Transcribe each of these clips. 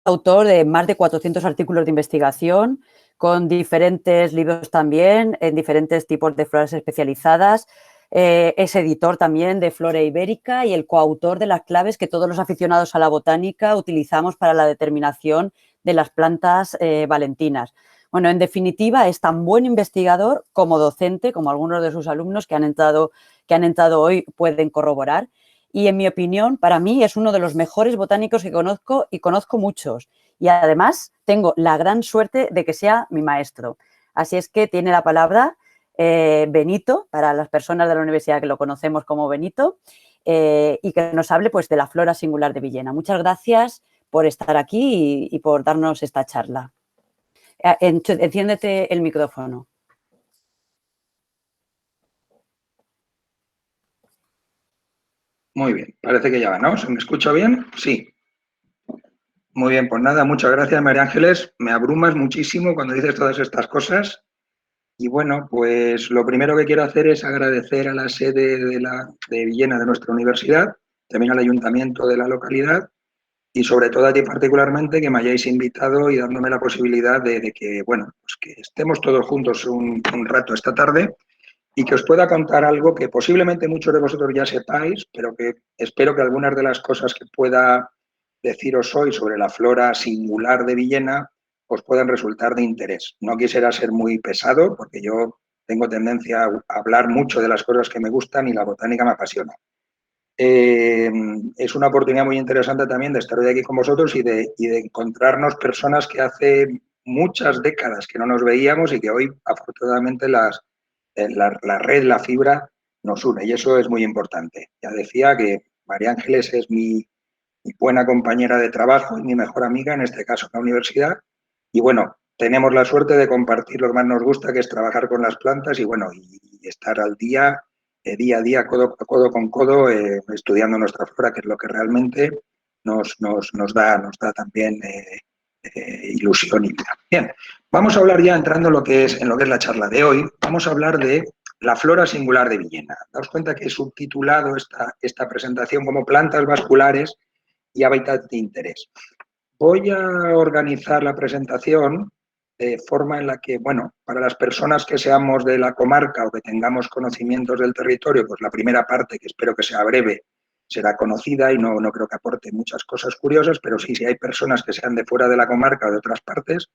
autor de más de 400 artículos de investigación, con diferentes libros también, en diferentes tipos de floras especializadas. Es editor también de Flora Ibérica y el coautor de las claves que todos los aficionados a la botánica utilizamos para la determinación de las plantas valentinas. Bueno, en definitiva, es tan buen investigador como docente, como algunos de sus alumnos que han entrado hoy pueden corroborar. Y en mi opinión, para mí es uno de los mejores botánicos que conozco y conozco muchos. Y además tengo la gran suerte de que sea mi maestro. Así es que tiene la palabra Benito, para las personas de la universidad que lo conocemos como Benito, y que nos hable pues, de la flora singular de Villena. Muchas gracias por estar aquí y por darnos esta charla. Enciéndete el micrófono. Muy bien, parece que ya va, ¿no? ¿Se me escucha bien? Sí. Muy bien, pues nada, muchas gracias, María Ángeles. Me abrumas muchísimo cuando dices todas estas cosas. Y bueno, pues lo primero que quiero hacer es agradecer a la sede de Villena de nuestra universidad, también al ayuntamiento de la localidad y sobre todo a ti particularmente que me hayáis invitado y dándome la posibilidad de que, bueno, pues que estemos todos juntos un rato esta tarde y que os pueda contar algo que posiblemente muchos de vosotros ya sepáis, pero que espero que algunas de las cosas que pueda deciros hoy sobre la flora singular de Villena os puedan resultar de interés. No quisiera ser muy pesado porque yo tengo tendencia a hablar mucho de las cosas que me gustan y la botánica me apasiona. Es una oportunidad muy interesante también de estar hoy aquí con vosotros y de encontrarnos personas que hace muchas décadas que no nos veíamos y que hoy afortunadamente la red, la fibra nos une y eso es muy importante. Ya decía que María Ángeles es mi buena compañera de trabajo y mi mejor amiga, en este caso en la universidad. Y bueno, tenemos la suerte de compartir lo que más nos gusta, que es trabajar con las plantas y bueno, y estar al día a día, codo con codo, estudiando nuestra flora, que es lo que realmente nos da también ilusión y vida. Bien, vamos a hablar ya entrando en lo que es la charla de hoy, vamos a hablar de la flora singular de Villena. Daos cuenta que he subtitulado esta presentación como plantas vasculares y hábitat de interés. Voy a organizar la presentación de forma en la que, bueno, para las personas que seamos de la comarca o que tengamos conocimientos del territorio, pues la primera parte, que espero que sea breve, será conocida y no creo que aporte muchas cosas curiosas, pero sí, si hay personas que sean de fuera de la comarca o de otras partes,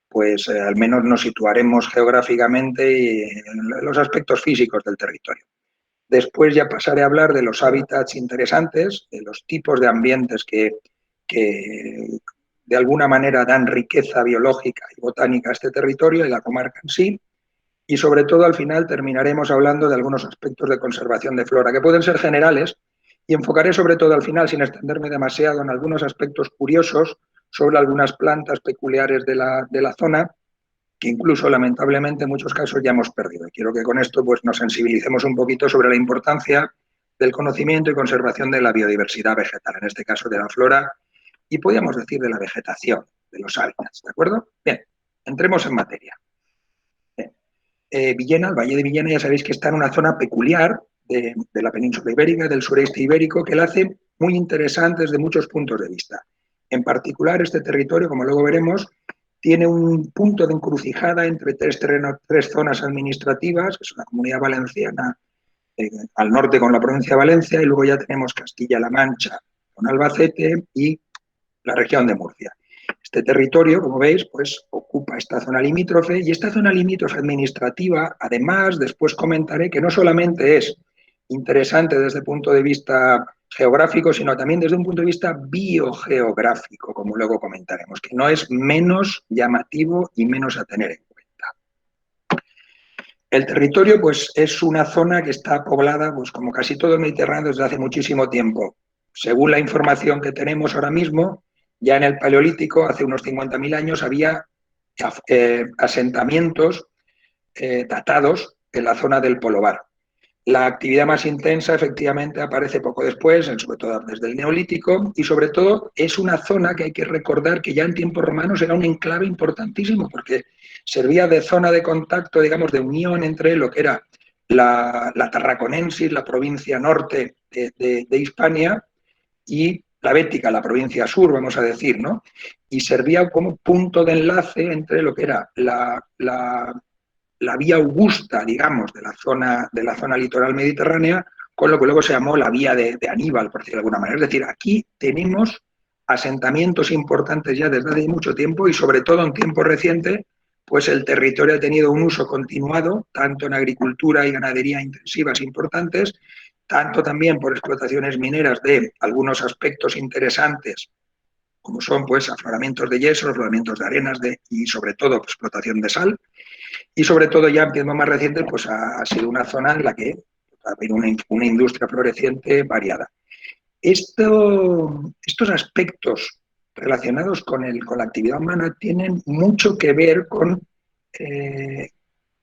pues al menos nos situaremos geográficamente en los aspectos físicos del territorio. Después ya pasaré a hablar de los hábitats interesantes, de los tipos de ambientes que de alguna manera dan riqueza biológica y botánica a este territorio y la comarca en sí. Y sobre todo al final terminaremos hablando de algunos aspectos de conservación de flora, que pueden ser generales, y enfocaré sobre todo al final, sin extenderme demasiado, en algunos aspectos curiosos sobre algunas plantas peculiares de la zona, que incluso lamentablemente en muchos casos ya hemos perdido. Y quiero que con esto pues, nos sensibilicemos un poquito sobre la importancia del conocimiento y conservación de la biodiversidad vegetal, en este caso de la flora, y podríamos decir de la vegetación, de los hábitats, ¿de acuerdo? Bien, entremos en materia. Villena, el Valle de Villena, ya sabéis que está en una zona peculiar de la península ibérica, del sureste ibérico, que la hace muy interesante desde muchos puntos de vista. En particular, este territorio, como luego veremos, tiene un punto de encrucijada entre tres zonas administrativas, que es la Comunidad Valenciana, al norte con la provincia de Valencia, y luego ya tenemos Castilla-La Mancha con Albacete y la región de Murcia. Este territorio, como veis, pues ocupa esta zona limítrofe y esta zona limítrofe administrativa, además, después comentaré que no solamente es interesante desde el punto de vista geográfico, sino también desde un punto de vista biogeográfico, como luego comentaremos, que no es menos llamativo y menos a tener en cuenta. El territorio, pues, es una zona que está poblada, pues, como casi todo el Mediterráneo, desde hace muchísimo tiempo. Según la información que tenemos ahora mismo, ya en el Paleolítico, hace unos 50.000 años, había asentamientos datados en la zona del Polobar. La actividad más intensa, efectivamente, aparece poco después, sobre todo desde el Neolítico, y sobre todo es una zona que hay que recordar que ya en tiempos romanos era un enclave importantísimo, porque servía de zona de contacto, digamos, de unión entre lo que era la Tarraconensis, la provincia norte de Hispania, y la Bética, la provincia sur, vamos a decir, ¿no? Y servía como punto de enlace entre lo que era la vía augusta, digamos, de la zona litoral mediterránea, con lo que luego se llamó la vía de Aníbal, por decirlo de alguna manera. Es decir, aquí tenemos asentamientos importantes ya desde hace mucho tiempo y sobre todo en tiempo reciente, pues el territorio ha tenido un uso continuado, tanto en agricultura y ganadería intensivas importantes, tanto también por explotaciones mineras de algunos aspectos interesantes, como son pues afloramientos de yeso, afloramientos de arenas y sobre todo pues, explotación de sal. Y sobre todo ya en tiempos más recientes pues ha sido una zona en la que ha habido una industria floreciente variada. Estos aspectos relacionados con la actividad humana tienen mucho que ver con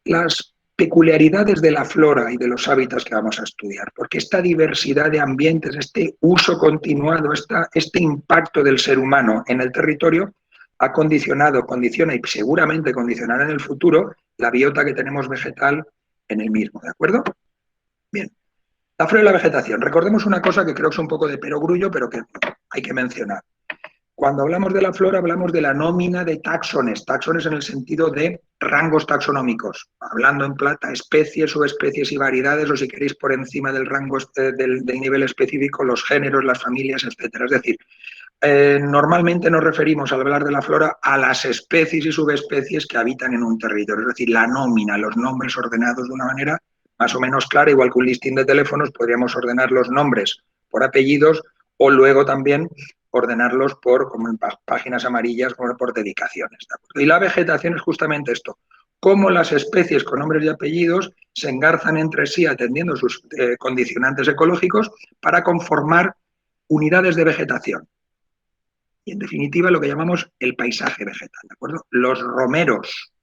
las peculiaridades de la flora y de los hábitats que vamos a estudiar, porque esta diversidad de ambientes, este uso continuado, este impacto del ser humano en el territorio ha condicionado, condiciona y seguramente condicionará en el futuro la biota que tenemos vegetal en el mismo, ¿de acuerdo? Bien. La flora y la vegetación. Recordemos una cosa que creo que es un poco de perogrullo, pero que hay que mencionar. Cuando hablamos de la flora, hablamos de la nómina de taxones, taxones en el sentido de rangos taxonómicos, hablando en plata, especies, subespecies y variedades, o si queréis por encima del rango del nivel específico, los géneros, las familias, etcétera. Es decir, normalmente nos referimos al hablar de la flora a las especies y subespecies que habitan en un territorio, es decir, la nómina, los nombres ordenados de una manera más o menos clara, igual que un listín de teléfonos, podríamos ordenar los nombres por apellidos o luego también ordenarlos como en páginas amarillas, como por dedicaciones. ¿De acuerdo? Y la vegetación es justamente esto, cómo las especies con nombres y apellidos se engarzan entre sí atendiendo sus condicionantes ecológicos para conformar unidades de vegetación. Y en definitiva lo que llamamos el paisaje vegetal. ¿De acuerdo? Los romeros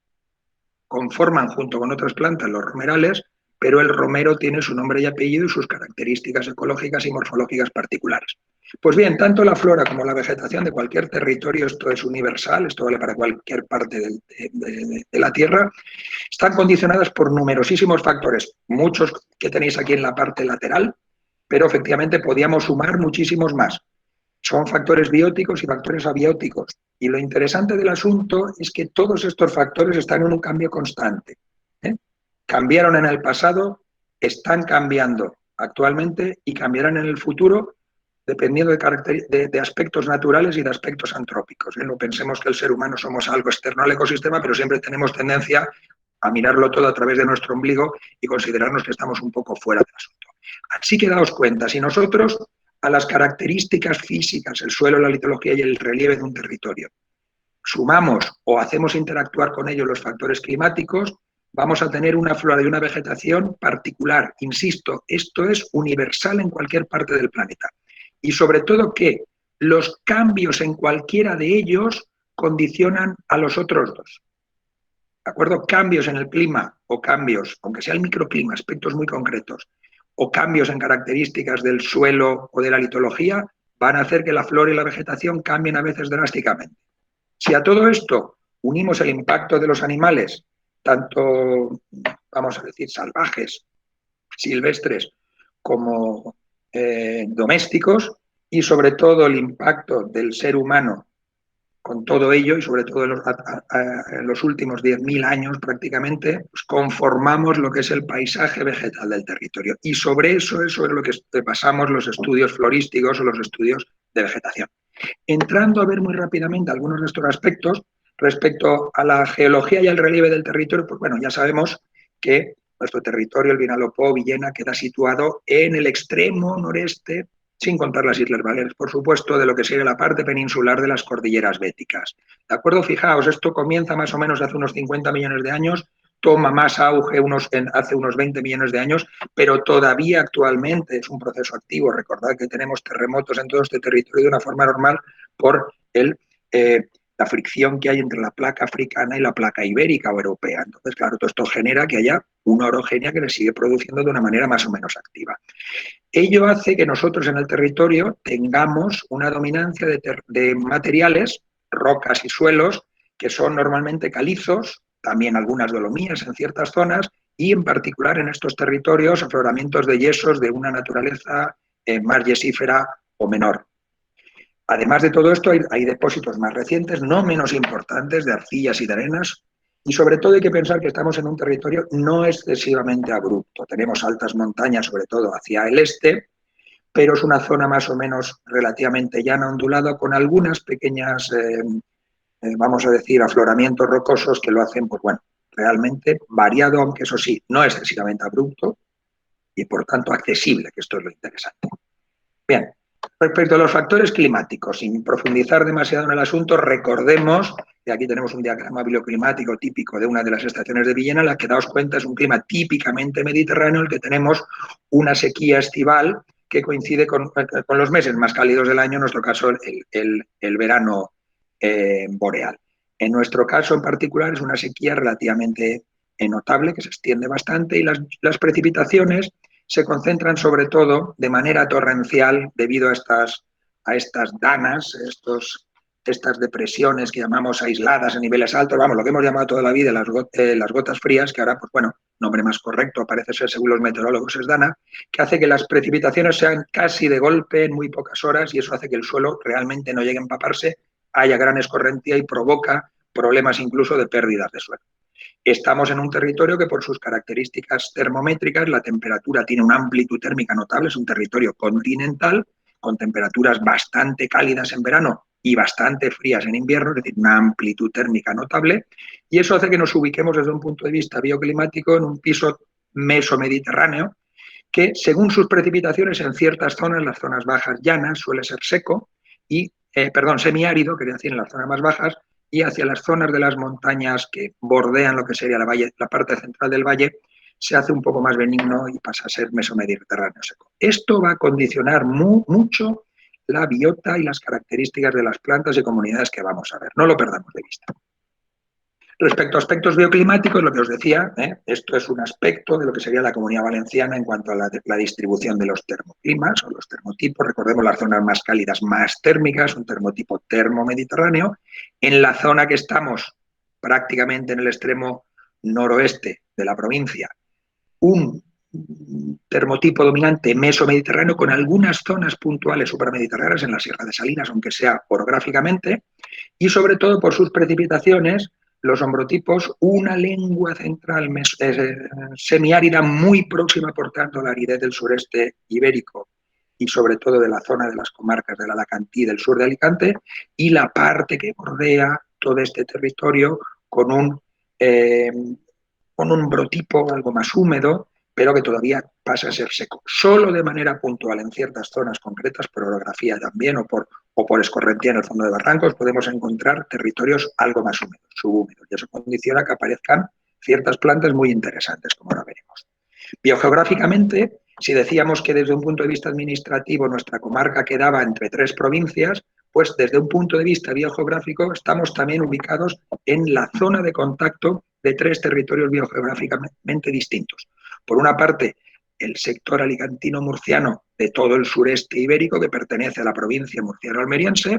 conforman junto con otras plantas los romerales, pero el romero tiene su nombre y apellido y sus características ecológicas y morfológicas particulares. Pues bien, tanto la flora como la vegetación de cualquier territorio, esto es universal, esto vale para cualquier parte de la Tierra, están condicionadas por numerosísimos factores, muchos que tenéis aquí en la parte lateral, pero efectivamente podíamos sumar muchísimos más. Son factores bióticos y factores abióticos. Y lo interesante del asunto es que todos estos factores están en un cambio constante. Cambiaron en el pasado, están cambiando actualmente y cambiarán en el futuro dependiendo de aspectos naturales y de aspectos antrópicos. No pensemos que el ser humano somos algo externo al ecosistema, pero siempre tenemos tendencia a mirarlo todo a través de nuestro ombligo y considerarnos que estamos un poco fuera del asunto. Así que daos cuenta, si nosotros a las características físicas, el suelo, la litología y el relieve de un territorio, sumamos o hacemos interactuar con ellos los factores climáticos, vamos a tener una flora y una vegetación particular. Insisto, esto es universal en cualquier parte del planeta. Y sobre todo que los cambios en cualquiera de ellos condicionan a los otros dos. ¿De acuerdo? Cambios en el clima o cambios, aunque sea el microclima, aspectos muy concretos, o cambios en características del suelo o de la litología, van a hacer que la flora y la vegetación cambien a veces drásticamente. Si a todo esto unimos el impacto de los animales, tanto, vamos a decir, salvajes, silvestres, como domésticos, y sobre todo el impacto del ser humano con todo ello, y sobre todo en los últimos 10.000 años prácticamente, pues conformamos lo que es el paisaje vegetal del territorio. Y sobre eso es lo que basamos los estudios florísticos o los estudios de vegetación. Entrando a ver muy rápidamente algunos de estos aspectos, respecto a la geología y al relieve del territorio, pues bueno, ya sabemos que nuestro territorio, el Vinalopó, Villena, queda situado en el extremo noreste, sin contar las Islas Baleares, por supuesto, de lo que sería la parte peninsular de las cordilleras béticas. ¿De acuerdo? Fijaos, esto comienza más o menos hace unos 50 millones de años, toma más auge hace unos 20 millones de años, pero todavía actualmente es un proceso activo. Recordad que tenemos terremotos en todo este territorio de una forma normal por la fricción que hay entre la placa africana y la placa ibérica o europea. Entonces, claro, todo esto genera que haya una orogenia que se sigue produciendo de una manera más o menos activa. Ello hace que nosotros en el territorio tengamos una dominancia de materiales, rocas y suelos, que son normalmente calizos, también algunas dolomías en ciertas zonas, y en particular en estos territorios afloramientos de yesos de una naturaleza más yesífera o menor. Además de todo esto, hay depósitos más recientes, no menos importantes, de arcillas y de arenas, y sobre todo hay que pensar que estamos en un territorio no excesivamente abrupto. Tenemos altas montañas, sobre todo hacia el este, pero es una zona más o menos relativamente llana, ondulada, con algunas pequeñas, vamos a decir, afloramientos rocosos que lo hacen, pues bueno, realmente variado, aunque eso sí, no excesivamente abrupto y por tanto accesible, que esto es lo interesante. Bien, respecto a los factores climáticos, sin profundizar demasiado en el asunto, recordemos que aquí tenemos un diagrama bioclimático típico de una de las estaciones de Villena, en la que, daos cuenta, es un clima típicamente mediterráneo, en el que tenemos una sequía estival que coincide con los meses más cálidos del año, en nuestro caso el verano boreal. En nuestro caso en particular es una sequía relativamente notable, que se extiende bastante, y las precipitaciones se concentran sobre todo de manera torrencial debido a estas danas, estas depresiones que llamamos aisladas en niveles altos, vamos, lo que hemos llamado toda la vida las gotas frías, que ahora, pues bueno, nombre más correcto parece ser, según los meteorólogos, es dana, que hace que las precipitaciones sean casi de golpe en muy pocas horas, y eso hace que el suelo realmente no llegue a empaparse, haya gran escorrentía y provoca problemas incluso de pérdidas de suelo. Estamos en un territorio que, por sus características termométricas, la temperatura tiene una amplitud térmica notable, es un territorio continental, con temperaturas bastante cálidas en verano y bastante frías en invierno, es decir, una amplitud térmica notable, y eso hace que nos ubiquemos desde un punto de vista bioclimático en un piso mesomediterráneo, que según sus precipitaciones en ciertas zonas, las zonas bajas llanas, suele ser seco, y, semiárido, quería decir, en las zonas más bajas, y hacia las zonas de las montañas que bordean lo que sería la parte central del valle, se hace un poco más benigno y pasa a ser mesomediterráneo seco. Esto va a condicionar mucho la biota y las características de las plantas y comunidades que vamos a ver. No lo perdamos de vista. Respecto a aspectos bioclimáticos, lo que os decía, esto es un aspecto de lo que sería la Comunidad Valenciana en cuanto a la distribución de los termoclimas o los termotipos. Recordemos las zonas más cálidas, más térmicas, un termotipo termomediterráneo. En la zona que estamos, prácticamente en el extremo noroeste de la provincia, un termotipo dominante mesomediterráneo con algunas zonas puntuales supramediterráneas en la Sierra de Salinas, aunque sea orográficamente, y sobre todo por sus precipitaciones, los ombrotipos, una lengua central semiárida muy próxima, por tanto, a la aridez del sureste ibérico y sobre todo de la zona de las comarcas del Alacantí del sur de Alicante, y la parte que bordea todo este territorio con un brotipo algo más húmedo, pero que todavía pasa a ser seco. Solo de manera puntual en ciertas zonas concretas, por orografía también, o por escorrentía en el fondo de barrancos, podemos encontrar territorios algo más húmedos, subhúmedos, y eso condiciona que aparezcan ciertas plantas muy interesantes, como ahora veremos. Biogeográficamente, si decíamos que desde un punto de vista administrativo nuestra comarca quedaba entre 3 provincias, pues desde un punto de vista biogeográfico estamos también ubicados en la zona de contacto de 3 territorios biogeográficamente distintos. Por una parte, el sector alicantino-murciano de todo el sureste ibérico, que pertenece a la provincia murciano-almeriense,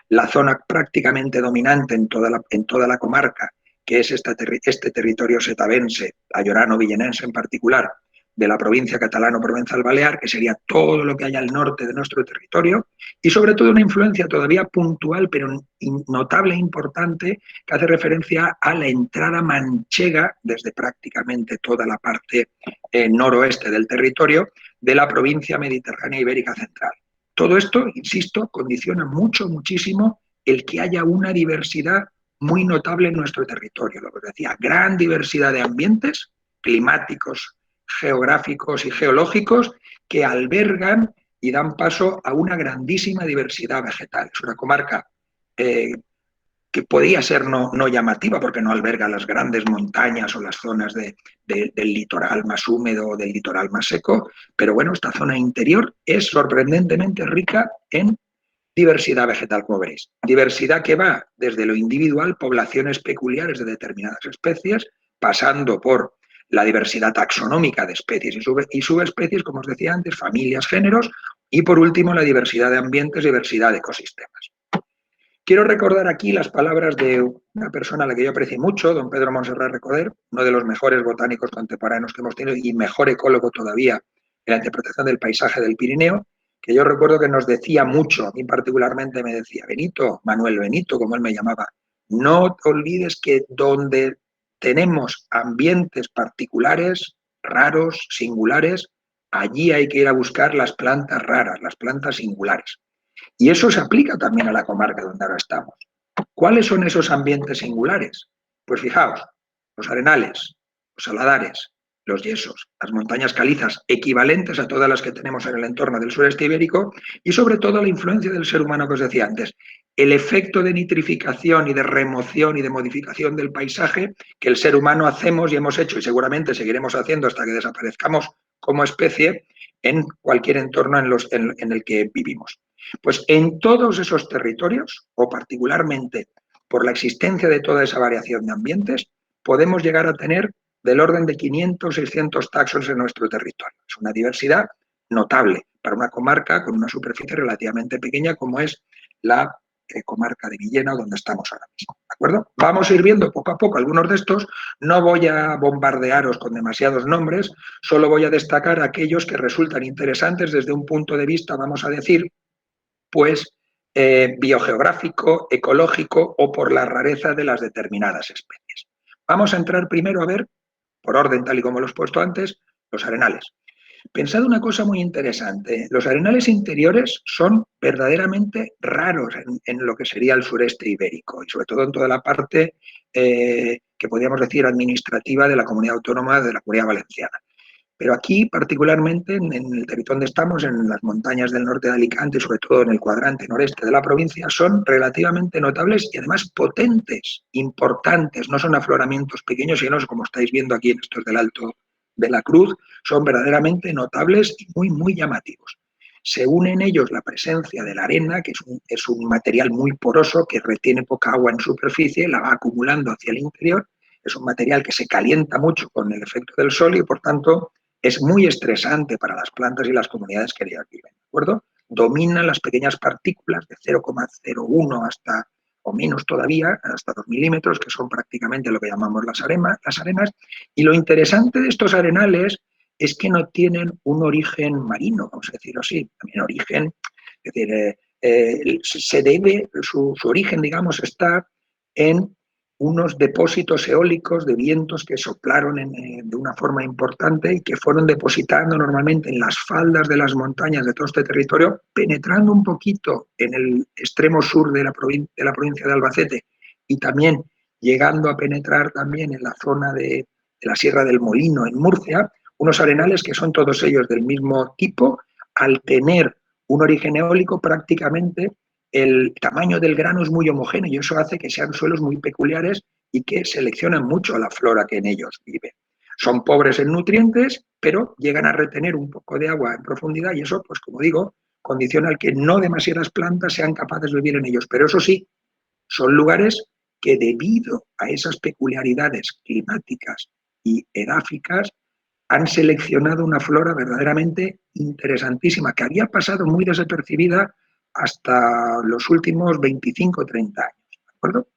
la zona prácticamente dominante en toda la comarca, que es este territorio setabense, ayorano-villenense en particular, de la provincia catalano-provenzal-balear, que sería todo lo que hay al norte de nuestro territorio, y sobre todo una influencia todavía puntual, pero notable e importante, que hace referencia a la entrada manchega, desde prácticamente toda la parte noroeste del territorio, de la provincia mediterránea ibérica central. Todo esto, insisto, condiciona muchísimo el que haya una diversidad muy notable en nuestro territorio. Lo que os decía, gran diversidad de ambientes climáticos, geográficos y geológicos que albergan y dan paso a una grandísima diversidad vegetal. Es una comarca que podría ser no llamativa porque no alberga las grandes montañas o las zonas del litoral más húmedo o del litoral más seco, pero bueno, esta zona interior es sorprendentemente rica en diversidad vegetal, como veréis. Diversidad que va desde lo individual, poblaciones peculiares de determinadas especies, pasando por la diversidad taxonómica de especies y subespecies, como os decía antes, familias, géneros, y por último la diversidad de ambientes, diversidad de ecosistemas. Quiero recordar aquí las palabras de una persona a la que yo aprecio mucho, don Pedro Montserrat Recoder, uno de los mejores botánicos contemporáneos que hemos tenido y mejor ecólogo todavía en la interpretación del paisaje del Pirineo, que yo recuerdo que nos decía mucho, a mí particularmente me decía, Benito, Manuel Benito, como él me llamaba, no te olvides que donde tenemos ambientes particulares, raros, singulares, allí hay que ir a buscar las plantas raras, las plantas singulares. Y eso se aplica también a la comarca donde ahora estamos. ¿Cuáles son esos ambientes singulares? Pues fijaos, los arenales, los saladares, los yesos, las montañas calizas, equivalentes a todas las que tenemos en el entorno del sureste ibérico, y sobre todo la influencia del ser humano que os decía antes, el efecto de nitrificación y de remoción y de modificación del paisaje que el ser humano hacemos y hemos hecho y seguramente seguiremos haciendo hasta que desaparezcamos como especie en cualquier entorno en el que vivimos. Pues en todos esos territorios, o particularmente por la existencia de toda esa variación de ambientes, podemos llegar a tener del orden de 500, 600 taxons en nuestro territorio. Es una diversidad notable para una comarca con una superficie relativamente pequeña como es la comarca de Villena, donde estamos ahora mismo. ¿De acuerdo? Vamos a ir viendo poco a poco algunos de estos. No voy a bombardearos con demasiados nombres, solo voy a destacar aquellos que resultan interesantes desde un punto de vista, vamos a decir, pues biogeográfico, ecológico o por la rareza de las determinadas especies. Vamos a entrar primero a ver, por orden tal y como lo he puesto antes, los arenales. Pensad una cosa muy interesante, los arenales interiores son verdaderamente raros en lo que sería el sureste ibérico y sobre todo en toda la parte que podríamos decir administrativa de la comunidad autónoma de la Comunidad Valenciana. Pero aquí, particularmente en el territorio donde estamos, en las montañas del norte de Alicante, sobre todo en el cuadrante noreste de la provincia, son relativamente notables y además potentes, importantes. No son afloramientos pequeños, sino, como estáis viendo aquí en estos del Alto de la Cruz, son verdaderamente notables y muy, muy llamativos. Se une en ellos la presencia de la arena, que es un material muy poroso que retiene poca agua en superficie, la va acumulando hacia el interior. Es un material que se calienta mucho con el efecto del sol y, por tanto, es muy estresante para las plantas y las comunidades que ellas viven, ¿de acuerdo? Dominan las pequeñas partículas de 0,01 hasta, o menos todavía, hasta 2 milímetros, que son prácticamente lo que llamamos las arenas. Y lo interesante de estos arenales es que no tienen un origen marino, vamos a decirlo así, también origen, es decir, se debe, su origen, digamos, está en unos depósitos eólicos de vientos que soplaron de una forma importante y que fueron depositando normalmente en las faldas de las montañas de todo este territorio, penetrando un poquito en el extremo sur de la provincia de Albacete y también llegando a penetrar también en la zona de la Sierra del Molino, en Murcia, unos arenales que son todos ellos del mismo tipo, al tener un origen eólico prácticamente el tamaño del grano es muy homogéneo y eso hace que sean suelos muy peculiares y que seleccionan mucho a la flora que en ellos vive. Son pobres en nutrientes, pero llegan a retener un poco de agua en profundidad y eso, pues como digo, condiciona el que no demasiadas plantas sean capaces de vivir en ellos. Pero eso sí, son lugares que debido a esas peculiaridades climáticas y edáficas han seleccionado una flora verdaderamente interesantísima que había pasado muy desapercibida hasta los últimos 25 o 30 años. ¿De acuerdo?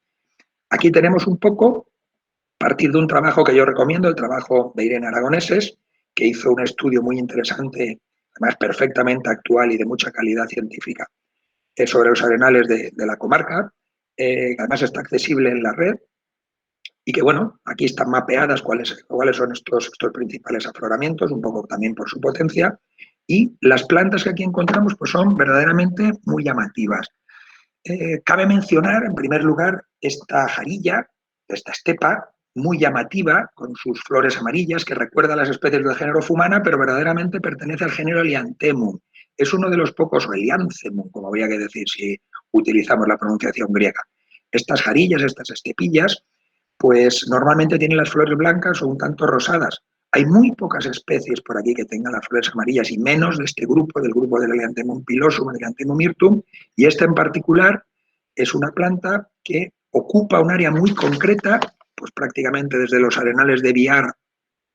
Aquí tenemos un poco, a partir de un trabajo que yo recomiendo, el trabajo de Irene Aragoneses, que hizo un estudio muy interesante, además perfectamente actual y de mucha calidad científica, sobre los arenales de la comarca, que además está accesible en la red, y que, bueno, aquí están mapeadas cuáles son estos principales afloramientos, un poco también por su potencia, y las plantas que aquí encontramos pues son verdaderamente muy llamativas. Cabe mencionar, en primer lugar, esta jarilla, esta estepa, muy llamativa, con sus flores amarillas, que recuerda a las especies del género Fumana, pero verdaderamente pertenece al género Elianthemum. Es uno de los pocos, o Elianthemum, como habría que decir si utilizamos la pronunciación griega. Estas jarillas, estas estepillas, pues normalmente tienen las flores blancas o un tanto rosadas. Hay muy pocas especies por aquí que tengan las flores amarillas y menos de este grupo, del grupo del Elianthemum pilosum, Elianthemum myrtum, y esta en particular es una planta que ocupa un área muy concreta, pues prácticamente desde los arenales de Biar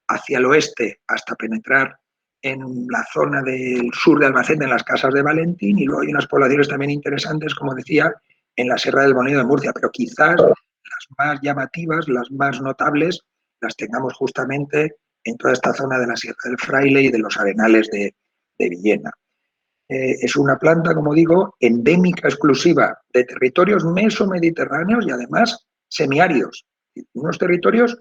hacia el oeste hasta penetrar en la zona del sur de Albacete, en las casas de Valentín, y luego hay unas poblaciones también interesantes, como decía, en la Sierra del Molino de Murcia, pero quizás las más llamativas, las más notables, las tengamos justamente en toda esta zona de la Sierra del Fraile y de los arenales de Villena. Es una planta, como digo, endémica exclusiva de territorios mesomediterráneos y además semiáridos. Unos territorios,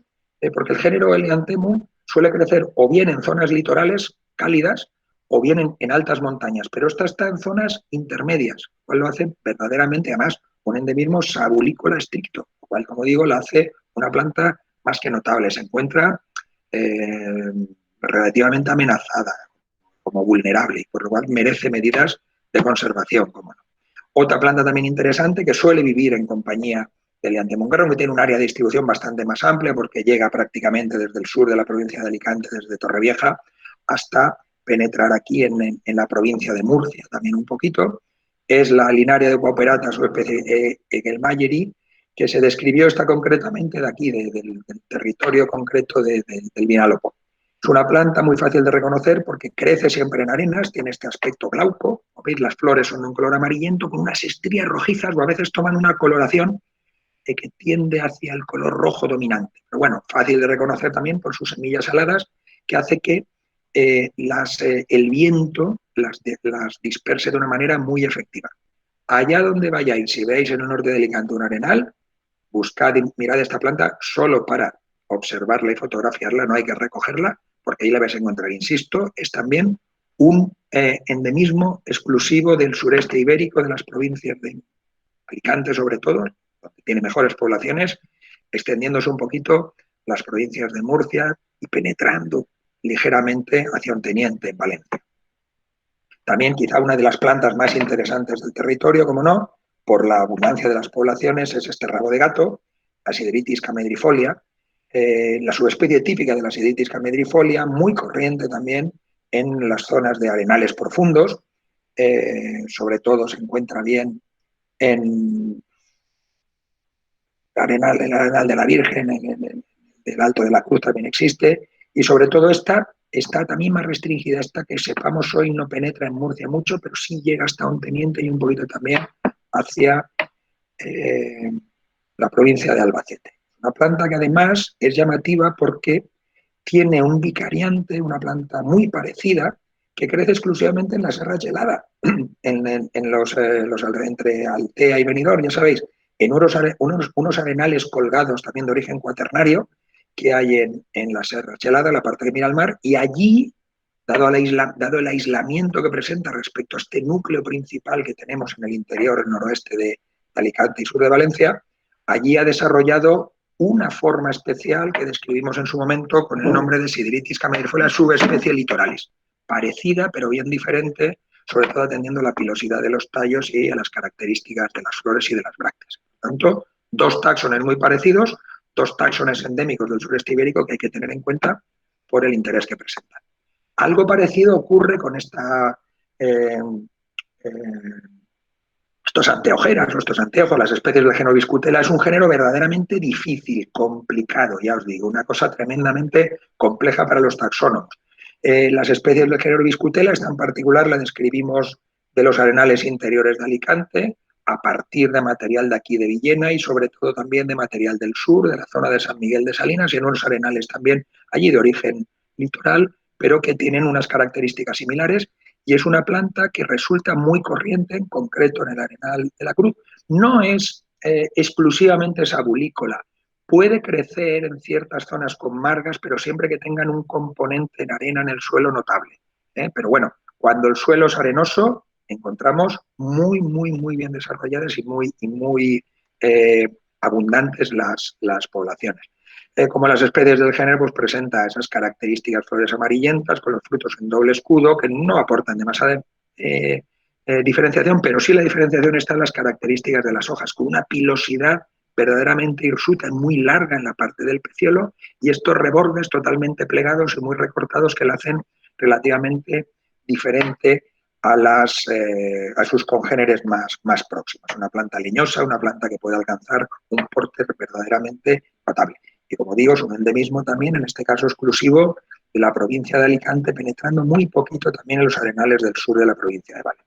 porque el género Helianthemum suele crecer o bien en zonas litorales cálidas o bien en altas montañas, pero esta está en zonas intermedias, lo cual lo hace verdaderamente, además, un endemismo sabulícola estricto, lo cual, como digo, lo hace una planta más que notable. Se encuentra relativamente amenazada, como vulnerable, y por lo cual merece medidas de conservación, como no. Otra planta también interesante que suele vivir en compañía del Helianthemum garrulum, que tiene un área de distribución bastante más amplia porque llega prácticamente desde el sur de la provincia de Alicante, desde Torrevieja, hasta penetrar aquí en la provincia de Murcia, también un poquito. Es la Linaria de Pauperata, su especie Egelmayeri, que se describió esta concretamente de aquí, del territorio concreto del Vinalopó. Es una planta muy fácil de reconocer porque crece siempre en arenas, tiene este aspecto glauco. Como veis, las flores son de un color amarillento con unas estrías rojizas o a veces toman una coloración que tiende hacia el color rojo dominante. Pero bueno, fácil de reconocer también por sus semillas aladas, que hace que el viento las disperse de una manera muy efectiva. Allá donde vayáis, si veis en el norte de Alicante un arenal, buscad y mirad esta planta solo para observarla y fotografiarla, no hay que recogerla, porque ahí la vais a encontrar. Insisto, es también un endemismo exclusivo del sureste ibérico, de las provincias de Alicante sobre todo, donde tiene mejores poblaciones, extendiéndose un poquito las provincias de Murcia y penetrando ligeramente hacia Onteniente, en Valencia. También quizá una de las plantas más interesantes del territorio, como no, por la abundancia de las poblaciones, es este rabo de gato, la Sideritis camedrifolia, la subespecie típica de la Sideritis camedrifolia, muy corriente también en las zonas de arenales profundos, sobre todo se encuentra bien en el arenal de la Virgen, en el Alto de la Cruz también existe, y sobre todo está también más restringida, esta que sepamos hoy no penetra en Murcia mucho, pero sí llega hasta Onteniente y un poquito también hacia la provincia de Albacete. Una planta que además es llamativa porque tiene un vicariante, una planta muy parecida, que crece exclusivamente en la Serra Gelada, entre Altea y Benidorm, ya sabéis, en unos arenales colgados también de origen cuaternario que hay en la Serra Gelada, la parte que mira al mar, y allí, dado el aislamiento que presenta respecto a este núcleo principal que tenemos en el interior, el noroeste de Alicante y sur de Valencia, allí ha desarrollado una forma especial que describimos en su momento con el nombre de Sideritis camedrifolia subespecie litoralis, parecida pero bien diferente, sobre todo atendiendo a la pilosidad de los tallos y a las características de las flores y de las brácteas. Por tanto, dos taxones muy parecidos, dos taxones endémicos del sureste ibérico que hay que tener en cuenta por el interés que presentan. Algo parecido ocurre con estos anteojeras, estos anteojos, las especies del género Viscutela. Es un género verdaderamente difícil, complicado, ya os digo, una cosa tremendamente compleja para los taxónomos. Las especies del género Viscutela, esta en particular la describimos de los arenales interiores de Alicante, a partir de material de aquí de Villena y sobre todo también de material del sur, de la zona de San Miguel de Salinas y en unos arenales también allí de origen litoral, pero que tienen unas características similares, y es una planta que resulta muy corriente, en concreto en el Arenal de la Cruz. No es exclusivamente sabulícola, puede crecer en ciertas zonas con margas, pero siempre que tengan un componente en arena en el suelo notable. Pero bueno, cuando el suelo es arenoso, encontramos muy bien desarrolladas y muy abundantes las poblaciones. Como las especies del género, pues presenta esas características flores amarillentas con los frutos en doble escudo que no aportan demasiada diferenciación, pero sí la diferenciación está en las características de las hojas, con una pilosidad verdaderamente hirsuta y muy larga en la parte del peciolo, y estos rebordes totalmente plegados y muy recortados que la hacen relativamente diferente a sus congéneres más próximos. Una planta leñosa, una planta que puede alcanzar un porte verdaderamente notable. Y como digo, es un endemismo también, en este caso exclusivo, de la provincia de Alicante, penetrando muy poquito también en los arenales del sur de la provincia de Valencia.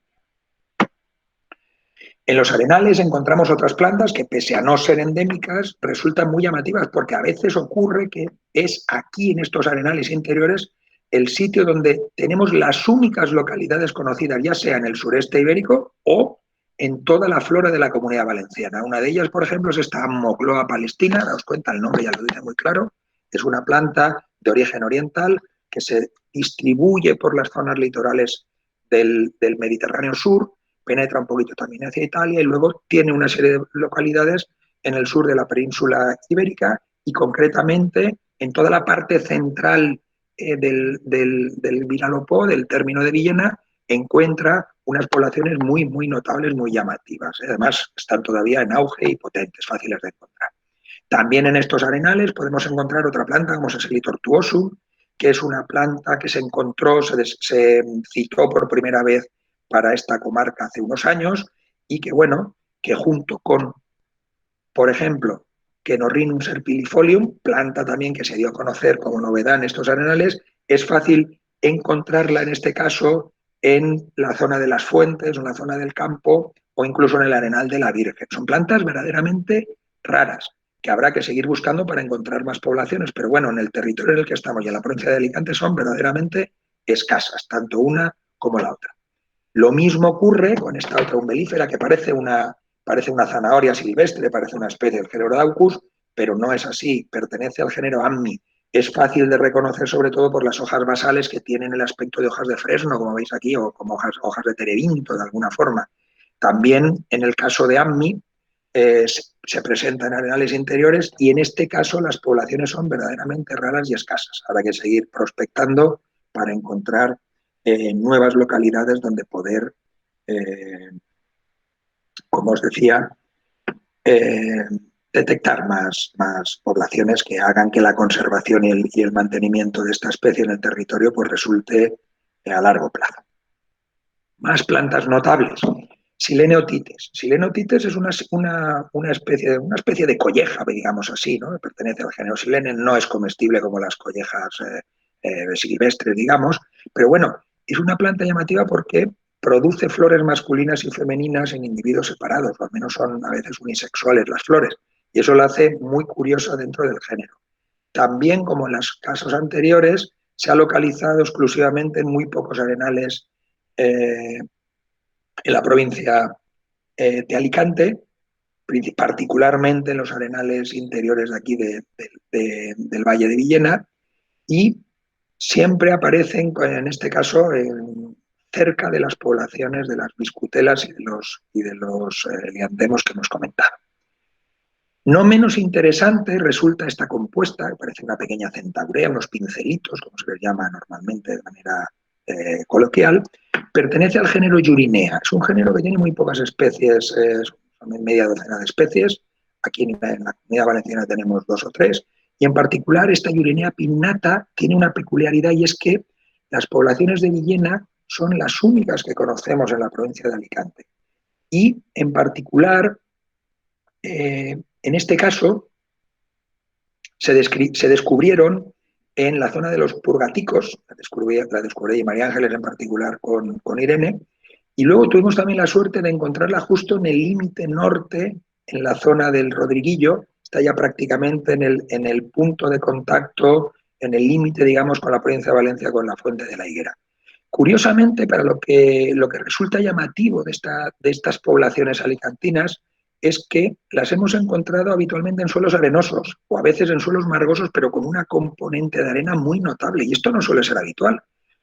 En los arenales encontramos otras plantas que, pese a no ser endémicas, resultan muy llamativas, porque a veces ocurre que es aquí, en estos arenales interiores, el sitio donde tenemos las únicas localidades conocidas, ya sea en el sureste ibérico o en toda la flora de la Comunidad Valenciana. Una de ellas, por ejemplo, es esta Moncloa palestina, daos cuenta, el nombre ya lo dice muy claro, es una planta de origen oriental que se distribuye por las zonas litorales del Mediterráneo sur, penetra un poquito también hacia Italia y luego tiene una serie de localidades en el sur de la península ibérica y concretamente en toda la parte central del Vinalopó, del término de Villena, encuentra unas poblaciones muy, muy notables, muy llamativas. Además, están todavía en auge y potentes, fáciles de encontrar. También en estos arenales podemos encontrar otra planta como Seseli tortuosum, que es una planta que se encontró, se citó por primera vez para esta comarca hace unos años y que, bueno, que junto con, por ejemplo, Kenorrhinum serpilifolium, planta también que se dio a conocer como novedad en estos arenales, es fácil encontrarla en este caso en la zona de las fuentes, en la zona del campo o incluso en el arenal de la Virgen. Son plantas verdaderamente raras que habrá que seguir buscando para encontrar más poblaciones, pero bueno, en el territorio en el que estamos y en la provincia de Alicante son verdaderamente escasas, tanto una como la otra. Lo mismo ocurre con esta otra umbelífera que parece una zanahoria silvestre, parece una especie del género Daucus, pero no es así, pertenece al género Ammi. Es fácil de reconocer sobre todo por las hojas basales que tienen el aspecto de hojas de fresno, como veis aquí, o como hojas de terebinto de alguna forma. También en el caso de Ammi se presenta en arenales interiores y en este caso las poblaciones son verdaderamente raras y escasas. Habrá que seguir prospectando para encontrar nuevas localidades donde poder, como os decía, detectar más poblaciones que hagan que la conservación y el mantenimiento de esta especie en el territorio pues resulte a largo plazo. Más plantas notables. Silene-otites. Silene-otites es una especie de colleja, digamos así, ¿no? Pertenece al género Silene, no es comestible como las collejas silvestres, digamos, pero bueno, es una planta llamativa porque produce flores masculinas y femeninas en individuos separados, o al menos son a veces unisexuales las flores, y eso la hace muy curiosa dentro del género. También, como en los casos anteriores, se ha localizado exclusivamente en muy pocos arenales en la provincia de Alicante, particularmente en los arenales interiores de aquí del Valle de Villena, y siempre aparecen, en este caso, cerca de las poblaciones de las biscutelas y de los liantemos que hemos comentado. No menos interesante resulta esta compuesta, que parece una pequeña centaurea, unos pincelitos, como se les llama normalmente de manera coloquial, pertenece al género Yurinea. Es un género que tiene muy pocas especies, son media docena de especies. Aquí en la Comunidad Valenciana tenemos 2 o 3. Y en particular esta Yurinea pinnata tiene una peculiaridad y es que las poblaciones de Villena son las únicas que conocemos en la provincia de Alicante. Y en particular, en este caso, se descubrieron en la zona de los Purgaticos, la descubrió María Ángeles en particular con Irene, y luego tuvimos también la suerte de encontrarla justo en el límite norte, en la zona del Rodriguillo, está ya prácticamente en el punto de contacto, en el límite, digamos, con la provincia de Valencia, con la Fuente de la Higuera. Curiosamente, para lo que resulta llamativo de estas poblaciones alicantinas es que las hemos encontrado habitualmente en suelos arenosos o a veces en suelos margosos, pero con una componente de arena muy notable. Y esto no suele ser habitual,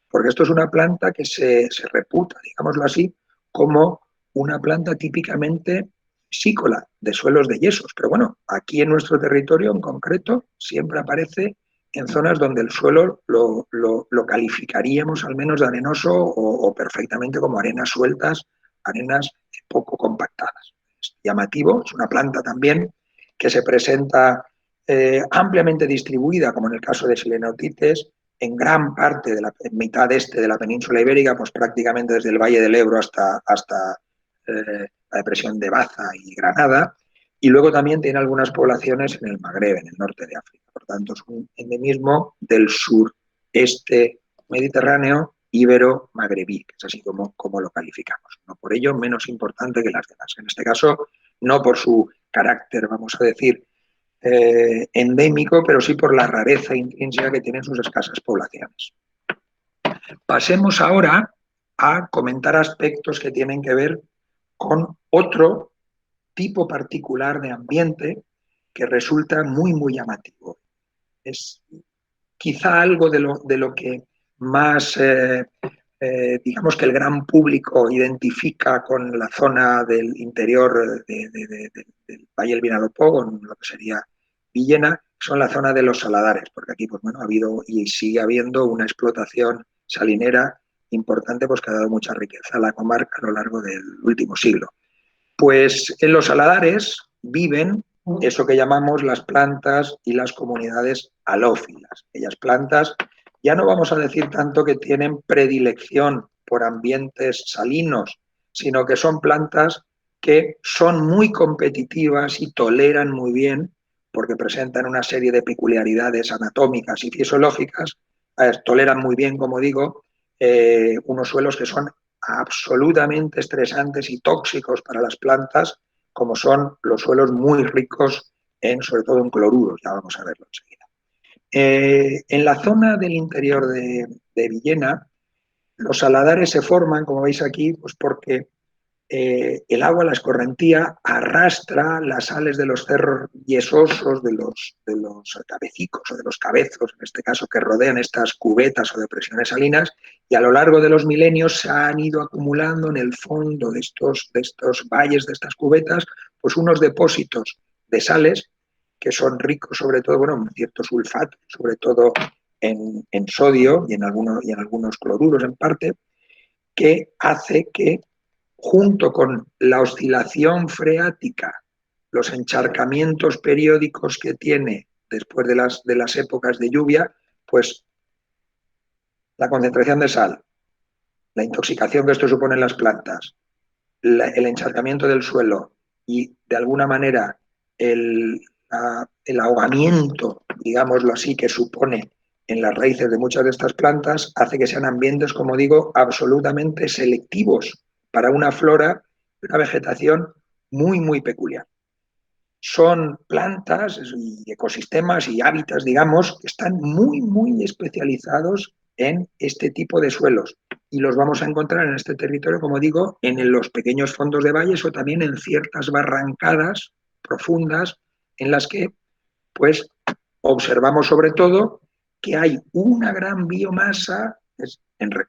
porque esto es una planta que se reputa, digámoslo así, como una planta típicamente piscícola, de suelos de yesos. Pero bueno, aquí en nuestro territorio en concreto siempre aparece en zonas donde el suelo lo calificaríamos al menos de arenoso o perfectamente como arenas sueltas, arenas poco compactadas. Es llamativo, es una planta también que se presenta ampliamente distribuida, como en el caso de Silene-otites, en gran parte de la mitad este de la península ibérica, pues prácticamente desde el Valle del Ebro hasta la depresión de Baza y Granada, y luego también tiene algunas poblaciones en el Magreb, en el norte de África. Por tanto, es un endemismo del sureste mediterráneo ibero-magrebí, que es así como lo calificamos. No por ello menos importante que las demás. En este caso, no por su carácter, vamos a decir, endémico, pero sí por la rareza intrínseca que tienen sus escasas poblaciones. Pasemos ahora a comentar aspectos que tienen que ver con otro tipo particular de ambiente que resulta muy, muy llamativo. Es quizá algo de lo que más, digamos que el gran público identifica con la zona del interior del Valle del Vinalopó, con lo que sería Villena, son la zona de los saladares, porque aquí pues, bueno, ha habido y sigue habiendo una explotación salinera importante pues, que ha dado mucha riqueza a la comarca a lo largo del último siglo. Pues en los saladares viven eso que llamamos las plantas y las comunidades halófilas. Aquellas plantas, ya no vamos a decir tanto que tienen predilección por ambientes salinos, sino que son plantas que son muy competitivas y toleran muy bien, porque presentan una serie de peculiaridades anatómicas y fisiológicas, toleran muy bien, como digo, unos suelos que son absolutamente estresantes y tóxicos para las plantas, como son los suelos muy ricos sobre todo en cloruros, ya vamos a verlo enseguida. En la zona del interior de Villena, los saladares se forman, como veis aquí, pues porque el agua, la escorrentía, arrastra las sales de los cerros yesosos, de los cabecicos o de los cabezos, en este caso, que rodean estas cubetas o depresiones salinas, y a lo largo de los milenios se han ido acumulando en el fondo de estos valles, de estas cubetas, pues unos depósitos de sales que son ricos sobre todo, bueno, en ciertos sulfatos, sobre todo en sodio y en algunos cloruros en parte, que hace que junto con la oscilación freática, los encharcamientos periódicos que tiene después de las épocas de lluvia, pues la concentración de sal, la intoxicación que esto supone en las plantas, el encharcamiento del suelo y, de alguna manera, el ahogamiento, digámoslo así, que supone en las raíces de muchas de estas plantas, hace que sean ambientes, como digo, absolutamente selectivos para una flora y una vegetación muy, muy peculiar. Son plantas y ecosistemas y hábitats, digamos, que están muy, muy especializados en este tipo de suelos. Y los vamos a encontrar en este territorio, como digo, en los pequeños fondos de valles o también en ciertas barrancadas profundas en las que, pues, observamos sobre todo que hay una gran biomasa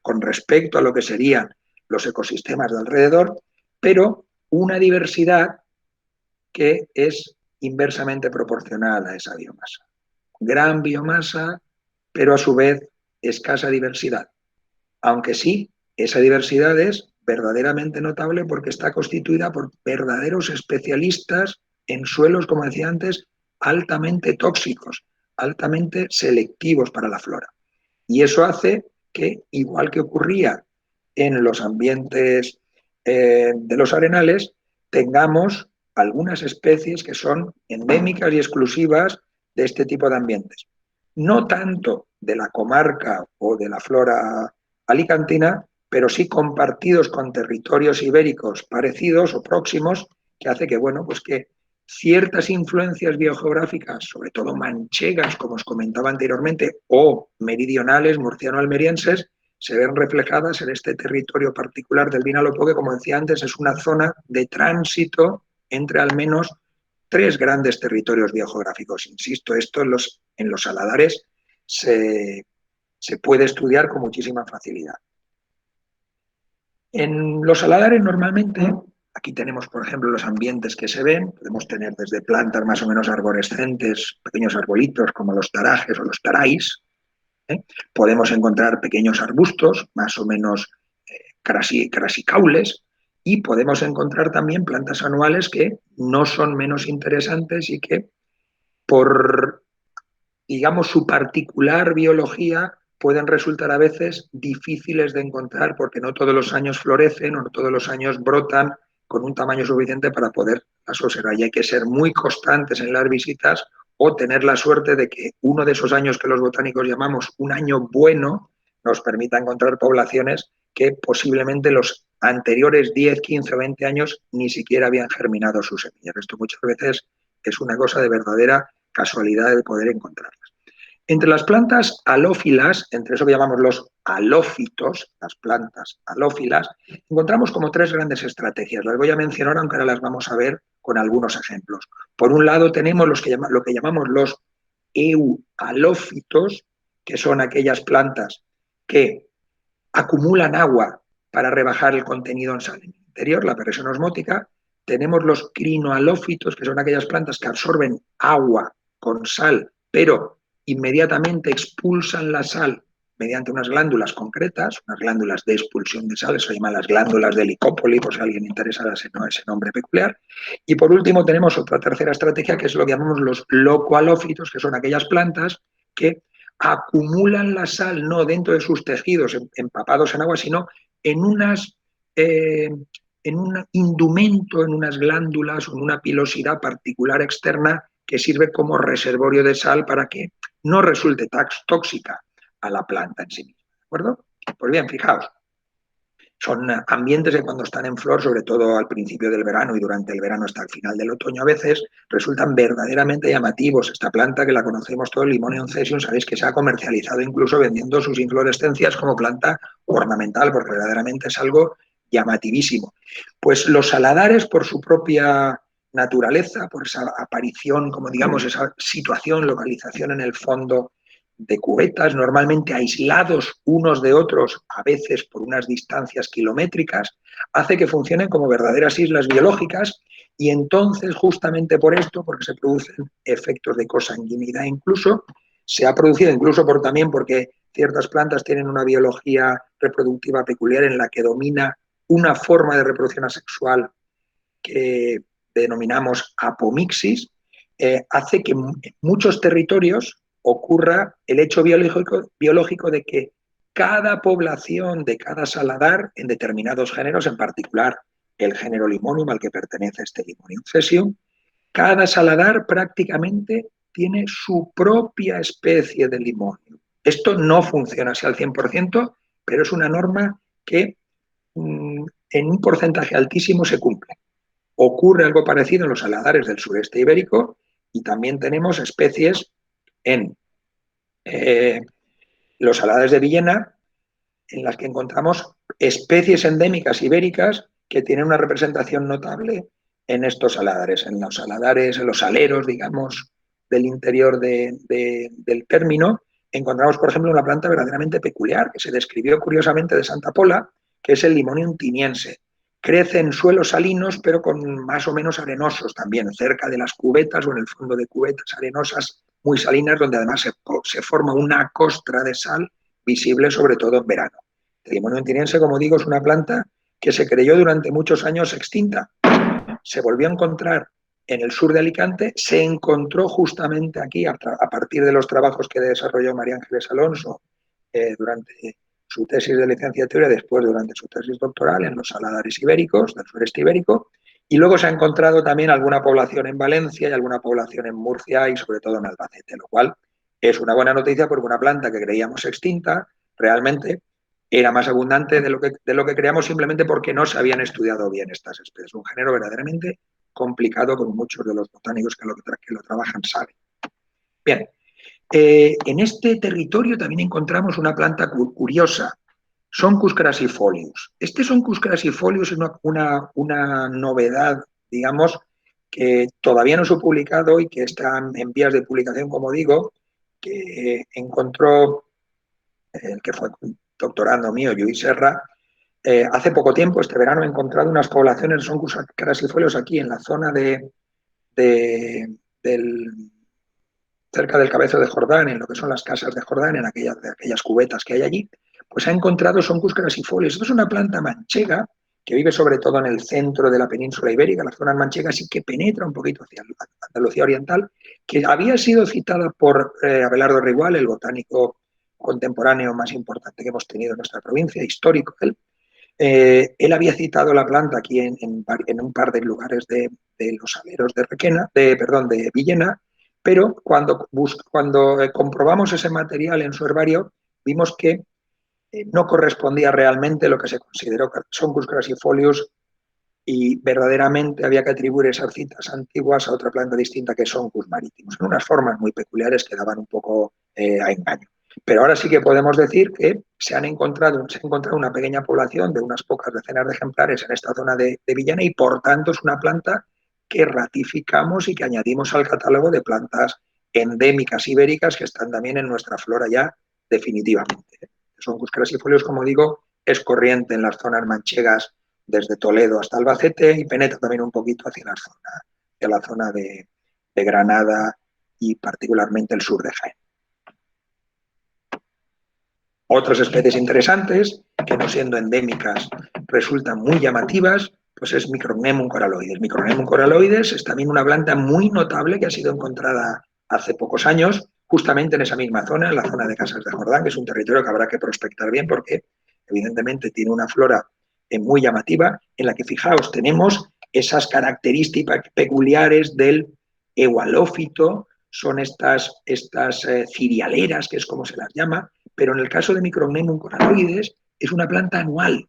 con respecto a lo que serían los ecosistemas de alrededor, pero una diversidad que es inversamente proporcional a esa biomasa. Gran biomasa, pero a su vez escasa diversidad. Aunque sí, esa diversidad es verdaderamente notable porque está constituida por verdaderos especialistas en suelos, como decía antes, altamente tóxicos, altamente selectivos para la flora. Y eso hace que, igual que ocurría en los ambientes de los arenales, tengamos algunas especies que son endémicas y exclusivas de este tipo de ambientes. No tanto de la comarca o de la flora alicantina, pero sí compartidos con territorios ibéricos parecidos o próximos, que hace que, bueno, pues que ciertas influencias biogeográficas, sobre todo manchegas, como os comentaba anteriormente, o meridionales, murciano-almerienses, se ven reflejadas en este territorio particular del Vinalopó, que, como decía antes, es una zona de tránsito entre al menos 3 grandes territorios biogeográficos. Insisto, esto en los saladares se puede estudiar con muchísima facilidad. En los saladares normalmente, aquí tenemos, por ejemplo, los ambientes que se ven, podemos tener desde plantas más o menos arborescentes, pequeños arbolitos como los tarajes o los taráis, podemos encontrar pequeños arbustos, más o menos crasicaules, y podemos encontrar también plantas anuales que no son menos interesantes y que, por, digamos, su particular biología, pueden resultar a veces difíciles de encontrar porque no todos los años florecen o no todos los años brotan con un tamaño suficiente para poderlas observar. Y hay que ser muy constantes en las visitas o tener la suerte de que uno de esos años que los botánicos llamamos un año bueno nos permita encontrar poblaciones que posiblemente los anteriores 10, 15 o 20 años ni siquiera habían germinado sus semillas. Esto muchas veces es una cosa de verdadera casualidad de poder encontrarlas. Entre las plantas halófilas, entre eso que llamamos los halófitos, las plantas halófilas, encontramos como tres grandes estrategias. Las voy a mencionar, aunque ahora las vamos a ver con algunos ejemplos. Por un lado tenemos lo que llamamos los euhalófitos, que son aquellas plantas que acumulan agua para rebajar el contenido en sal en el interior, la perresión osmótica. Tenemos los crinohalófitos, que son aquellas plantas que absorben agua con sal, pero inmediatamente expulsan la sal mediante unas glándulas concretas, unas glándulas de expulsión de sal, se llaman las glándulas de Licopoli, por si a alguien interesa ese nombre peculiar. Y por último tenemos otra tercera estrategia, que es lo que llamamos los locohalófitos, que son aquellas plantas que acumulan la sal no dentro de sus tejidos empapados en agua, sino en en un indumento, en unas glándulas o en una pilosidad particular externa que sirve como reservorio de sal para que no resulte tóxica a la planta en sí misma. ¿De acuerdo? Pues bien, fijaos, son ambientes que cuando están en flor, sobre todo al principio del verano y durante el verano hasta el final del otoño a veces, resultan verdaderamente llamativos. Esta planta que la conocemos todo, el Limonium cesium, sabéis que se ha comercializado incluso vendiendo sus inflorescencias como planta ornamental, porque verdaderamente es algo llamativísimo. Pues los saladares, por su propia naturaleza, por esa aparición, como digamos, esa situación, localización en el fondo de cubetas, normalmente aislados unos de otros, a veces por unas distancias kilométricas, hace que funcionen como verdaderas islas biológicas y entonces, justamente por esto, porque se producen efectos de cosanguinidad incluso, se ha producido incluso también porque ciertas plantas tienen una biología reproductiva peculiar en la que domina una forma de reproducción asexual que denominamos apomixis, hace que en muchos territorios ocurra el hecho biológico de que cada población de cada saladar en determinados géneros, en particular el género Limonium al que pertenece este Limonium cesium, cada saladar prácticamente tiene su propia especie de Limonium. Esto no funciona así al 100%, pero es una norma que en un porcentaje altísimo se cumple. Ocurre algo parecido en los saladares del sureste ibérico y también tenemos especies en los saladares de Villena en las que encontramos especies endémicas ibéricas que tienen una representación notable en estos saladares, en los saleros, digamos, del interior del término. Encontramos, por ejemplo, una planta verdaderamente peculiar que se describió curiosamente de Santa Pola, que es el Limonium tiniense. Crece en suelos salinos, pero con más o menos arenosos también, cerca de las cubetas o en el fondo de cubetas arenosas muy salinas, donde además se forma una costra de sal visible sobre todo en verano. El Limonium tiniense, como digo, es una planta que se creyó durante muchos años extinta. Se volvió a encontrar en el sur de Alicante, se encontró justamente aquí a partir de los trabajos que desarrolló María Ángeles Alonso durante su tesis de licenciatura y después durante su tesis doctoral en los saladares ibéricos, del sureste ibérico, y luego se ha encontrado también alguna población en Valencia y alguna población en Murcia y sobre todo en Albacete, lo cual es una buena noticia porque una planta que creíamos extinta realmente era más abundante de lo que creíamos simplemente porque no se habían estudiado bien estas especies. Un género verdaderamente complicado, como muchos de los botánicos que lo trabajan saben. Bien, en este territorio también encontramos una planta curiosa, Sonchus crassifolius. Este Sonchus crassifolius es una novedad, digamos, que todavía no se ha publicado y que está en vías de publicación, como digo, que encontró el que fue doctorando mío, Lluís Serra, hace poco tiempo, este verano, he encontrado unas poblaciones de Sonchus crassifolius aquí en la zona cerca del Cabezo de Jordán, en lo que son las casas de Jordán, en aquellas cubetas que hay allí, pues ha encontrado Sonchus crassifolius. Esto es una planta manchega que vive sobre todo en el centro de la península ibérica, las zonas manchegas, y que penetra un poquito hacia Andalucía Oriental, que había sido citada por Abelardo Rigual, el botánico contemporáneo más importante que hemos tenido en nuestra provincia, histórico él. Él había citado la planta aquí en un par de lugares de los saleros de Villena, pero cuando comprobamos ese material en su herbario, vimos que no correspondía realmente lo que se consideró Sonchus crassifolius y verdaderamente había que atribuir esas citas antiguas a otra planta distinta que son Soncus maritimos, en unas formas muy peculiares que daban un poco a engaño. Pero ahora sí que podemos decir que se ha encontrado una pequeña población de unas pocas decenas de ejemplares en esta zona de Villena y por tanto es una planta que ratificamos y que añadimos al catálogo de plantas endémicas ibéricas que están también en nuestra flora ya definitivamente. Soncus crassifolios, como digo, es corriente en las zonas manchegas desde Toledo hasta Albacete y penetra también un poquito hacia la zona de Granada y particularmente el sur de Jaén. Otras especies interesantes, que no siendo endémicas resultan muy llamativas, pues es Microcnemum coraloides. Microcnemum coraloides es también una planta muy notable que ha sido encontrada hace pocos años, justamente en esa misma zona, en la zona de Casas de Jordán, que es un territorio que habrá que prospectar bien porque evidentemente tiene una flora muy llamativa, en la que, fijaos, tenemos esas características peculiares del eualófito, son estas cirialeras, que es como se las llama, pero en el caso de Microcnemum coraloides es una planta anual,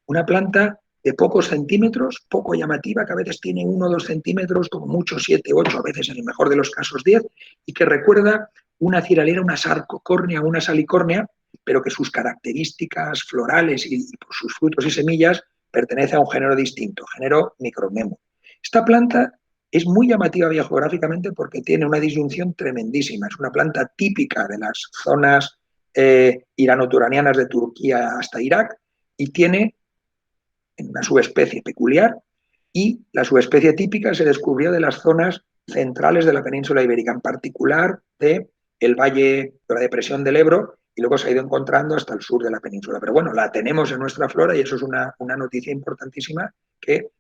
una planta de pocos centímetros, poco llamativa, que a veces tiene 1 o 2 centímetros, como mucho 7, 8, a veces en el mejor de los casos 10, y que recuerda una ciralera, una sarcocórnea, una salicórnea, pero que sus características florales y por sus frutos y semillas pertenece a un género distinto, género Microcnemum. Esta planta es muy llamativa biogeográficamente porque tiene una disyunción tremendísima. Es una planta típica de las zonas irano-turanianas de Turquía hasta Irak y tiene una subespecie peculiar y la subespecie típica se descubrió de las zonas centrales de la península ibérica, en particular del valle de la depresión del Ebro y luego se ha ido encontrando hasta el sur de la península. Pero bueno, la tenemos en nuestra flora y eso es una noticia importantísima que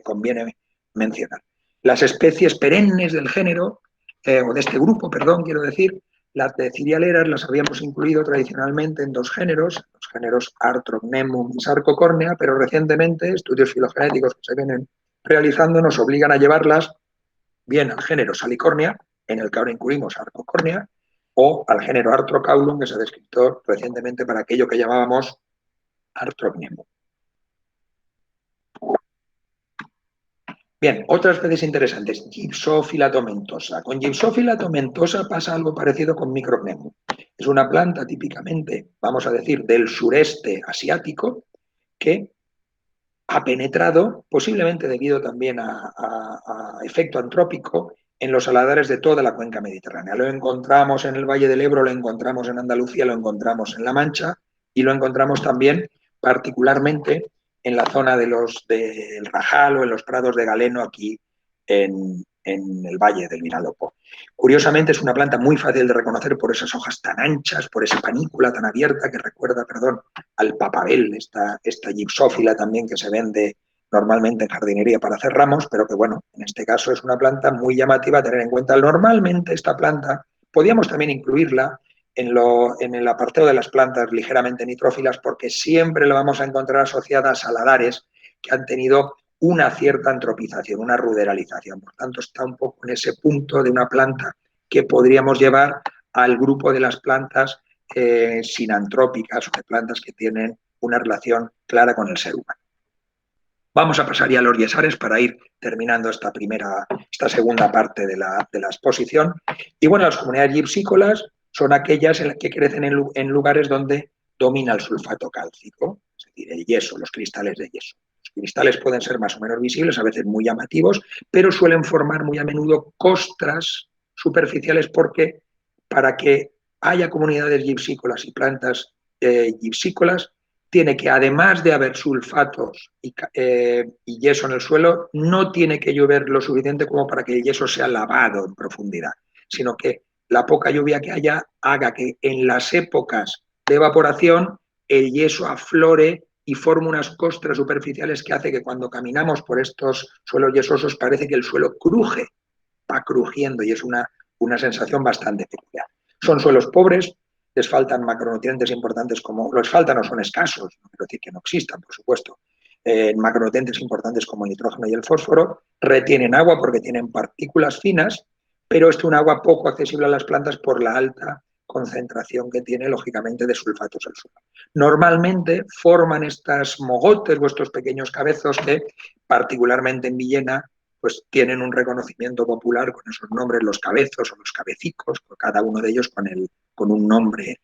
conviene mencionar. Las especies perennes del género, o de este grupo, perdón, quiero decir, las de cirialeras las habíamos incluido tradicionalmente en 2 géneros, los géneros Artrocnemum y Sarcocórnea, pero recientemente estudios filogenéticos que se vienen realizando nos obligan a llevarlas bien al género Salicornia, en el que ahora incluimos Arcocórnea, o al género Artrocaulum, que se ha descrito recientemente para aquello que llamábamos Artrocnemum. Bien, otras especies interesantes, Gypsophila tomentosa. Con Gypsophila tomentosa pasa algo parecido con Microcnemum. Es una planta típicamente, vamos a decir, del sureste asiático que ha penetrado, posiblemente debido también a efecto antrópico, en los saladares de toda la cuenca mediterránea. Lo encontramos en el Valle del Ebro, lo encontramos en Andalucía, lo encontramos en La Mancha y lo encontramos también particularmente en la zona del Rajal o en los prados de Galeno aquí en el Valle del Vinalopó. Curiosamente es una planta muy fácil de reconocer por esas hojas tan anchas, por esa panícula tan abierta que recuerda, al papabel, esta Gypsophila también que se vende normalmente en jardinería para hacer ramos, pero que bueno, en este caso es una planta muy llamativa a tener en cuenta. Normalmente esta planta, podríamos también incluirla en el apartado de las plantas ligeramente nitrófilas porque siempre la vamos a encontrar asociada a saladares que han tenido una cierta antropización, una ruderalización. Por tanto, está un poco en ese punto de una planta que podríamos llevar al grupo de las plantas sinantrópicas o de plantas que tienen una relación clara con el ser humano. Vamos a pasar ya a los yesares para ir terminando esta segunda parte de la exposición. Y bueno, las comunidades gipsícolas son aquellas que crecen en lugares donde domina el sulfato cálcico, es decir, el yeso, los cristales de yeso. Los cristales pueden ser más o menos visibles, a veces muy llamativos, pero suelen formar muy a menudo costras superficiales porque para que haya comunidades gipsícolas y plantas gipsícolas, tiene que, además de haber sulfatos y yeso en el suelo, no tiene que llover lo suficiente como para que el yeso sea lavado en profundidad, sino que la poca lluvia que haya haga que en las épocas de evaporación el yeso aflore y forme unas costras superficiales que hace que cuando caminamos por estos suelos yesosos parece que el suelo cruje, va crujiendo y es una sensación bastante peculiar. Son suelos pobres, les faltan macronutrientes importantes les faltan o son escasos, no quiero decir que no existan, por supuesto, macronutrientes importantes como el nitrógeno y el fósforo, retienen agua porque tienen partículas finas, pero es un agua poco accesible a las plantas por la alta concentración que tiene, lógicamente, de sulfatos el suelo. Normalmente forman estas mogotes, estos pequeños cabezos que, particularmente en Villena, pues tienen un reconocimiento popular con esos nombres, los cabezos o los cabecicos, cada uno de ellos con un nombre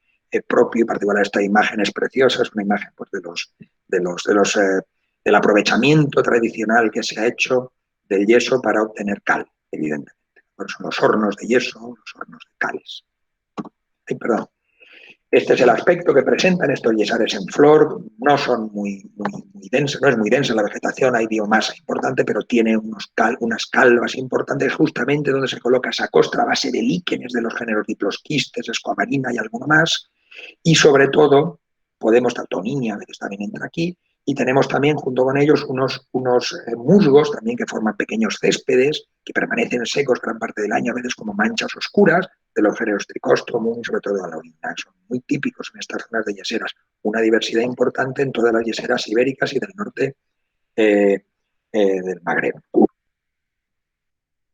propio y particular. Esta imagen es preciosa, es una imagen pues, del aprovechamiento tradicional que se ha hecho del yeso para obtener cal, evidentemente. Por eso los hornos de yeso, los hornos de cales. Ay, perdón. Este es el aspecto que presentan estos yesares en flor. No son muy densos, no es muy densa la vegetación, hay biomasa importante, pero tiene unas calvas importantes justamente donde se coloca esa costra a base de líquenes de los géneros Diplosquistes, Escobarina y alguno más. Y sobre todo, podemos, Toninia, que también entra aquí, y tenemos también junto con ellos unos musgos también que forman pequeños céspedes que permanecen secos gran parte del año, a veces como manchas oscuras, de los géneros Tricostrum y sobre todo Alaurina. Son muy típicos en estas zonas de yeseras. Una diversidad importante en todas las yeseras ibéricas y del norte del Magreb.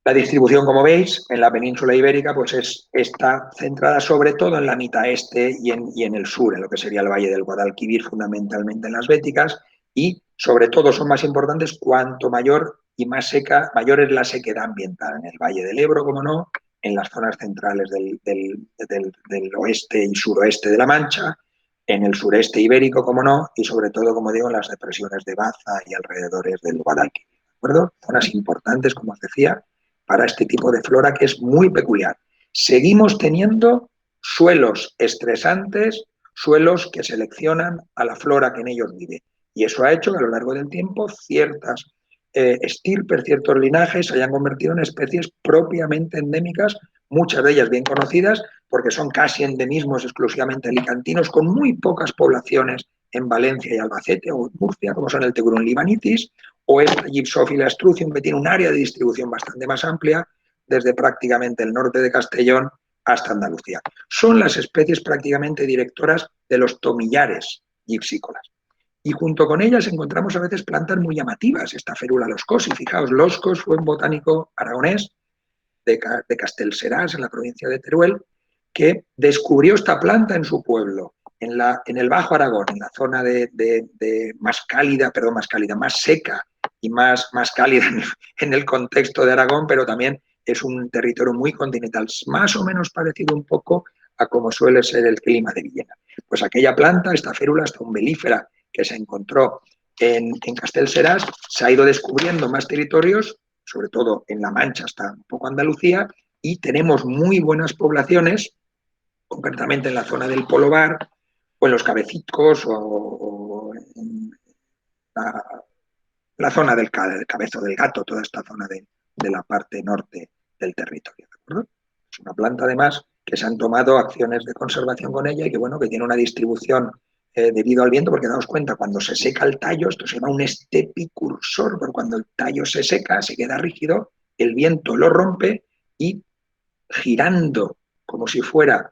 La distribución, como veis, en la península ibérica pues está centrada sobre todo en la mitad este y en el sur, en lo que sería el valle del Guadalquivir, fundamentalmente en las Béticas, y sobre todo son más importantes cuanto mayor y más seca, mayor es la sequedad ambiental, en el valle del Ebro, como no, en las zonas centrales del oeste y suroeste de la Mancha, en el sureste ibérico, como no, y sobre todo, como digo, en las depresiones de Baza y alrededores del Guadalquivir, ¿de acuerdo? Zonas importantes, como os decía, para este tipo de flora que es muy peculiar. Seguimos teniendo suelos estresantes, suelos que seleccionan a la flora que en ellos vive. Y eso ha hecho que a lo largo del tiempo ciertas estirpes, ciertos linajes se hayan convertido en especies propiamente endémicas, muchas de ellas bien conocidas, porque son casi endemismos exclusivamente alicantinos, con muy pocas poblaciones en Valencia y Albacete o en Murcia, como son el Tegurón libanitis, o esta Gypsophila strucium, que tiene un área de distribución bastante más amplia, desde prácticamente el norte de Castellón hasta Andalucía. Son las especies prácticamente directoras de los tomillares gipsícolas. Y junto con ellas encontramos a veces plantas muy llamativas, esta Ferula loscosi. Fijaos, Loscos fue un botánico aragonés de Castellserás, en la provincia de Teruel, que descubrió esta planta en su pueblo, en el Bajo Aragón, en la zona más seca y más cálida en el contexto de Aragón, pero también es un territorio muy continental, más o menos parecido un poco a como suele ser el clima de Villena. Pues aquella planta, esta férula, esta umbelífera que se encontró en Castellserás, se ha ido descubriendo más territorios, sobre todo en La Mancha hasta un poco Andalucía, y tenemos muy buenas poblaciones, concretamente en la zona del Polobar, o en los Cabecicos, o en la zona del Cabezo del Gato, toda esta zona de la parte norte del territorio. ¿De acuerdo? Es una planta, además, que se han tomado acciones de conservación con ella y que, bueno, que tiene una distribución debido al viento, porque daos cuenta, cuando se seca el tallo, esto se llama un estepicursor, porque cuando el tallo se seca, se queda rígido, el viento lo rompe y girando como si fuera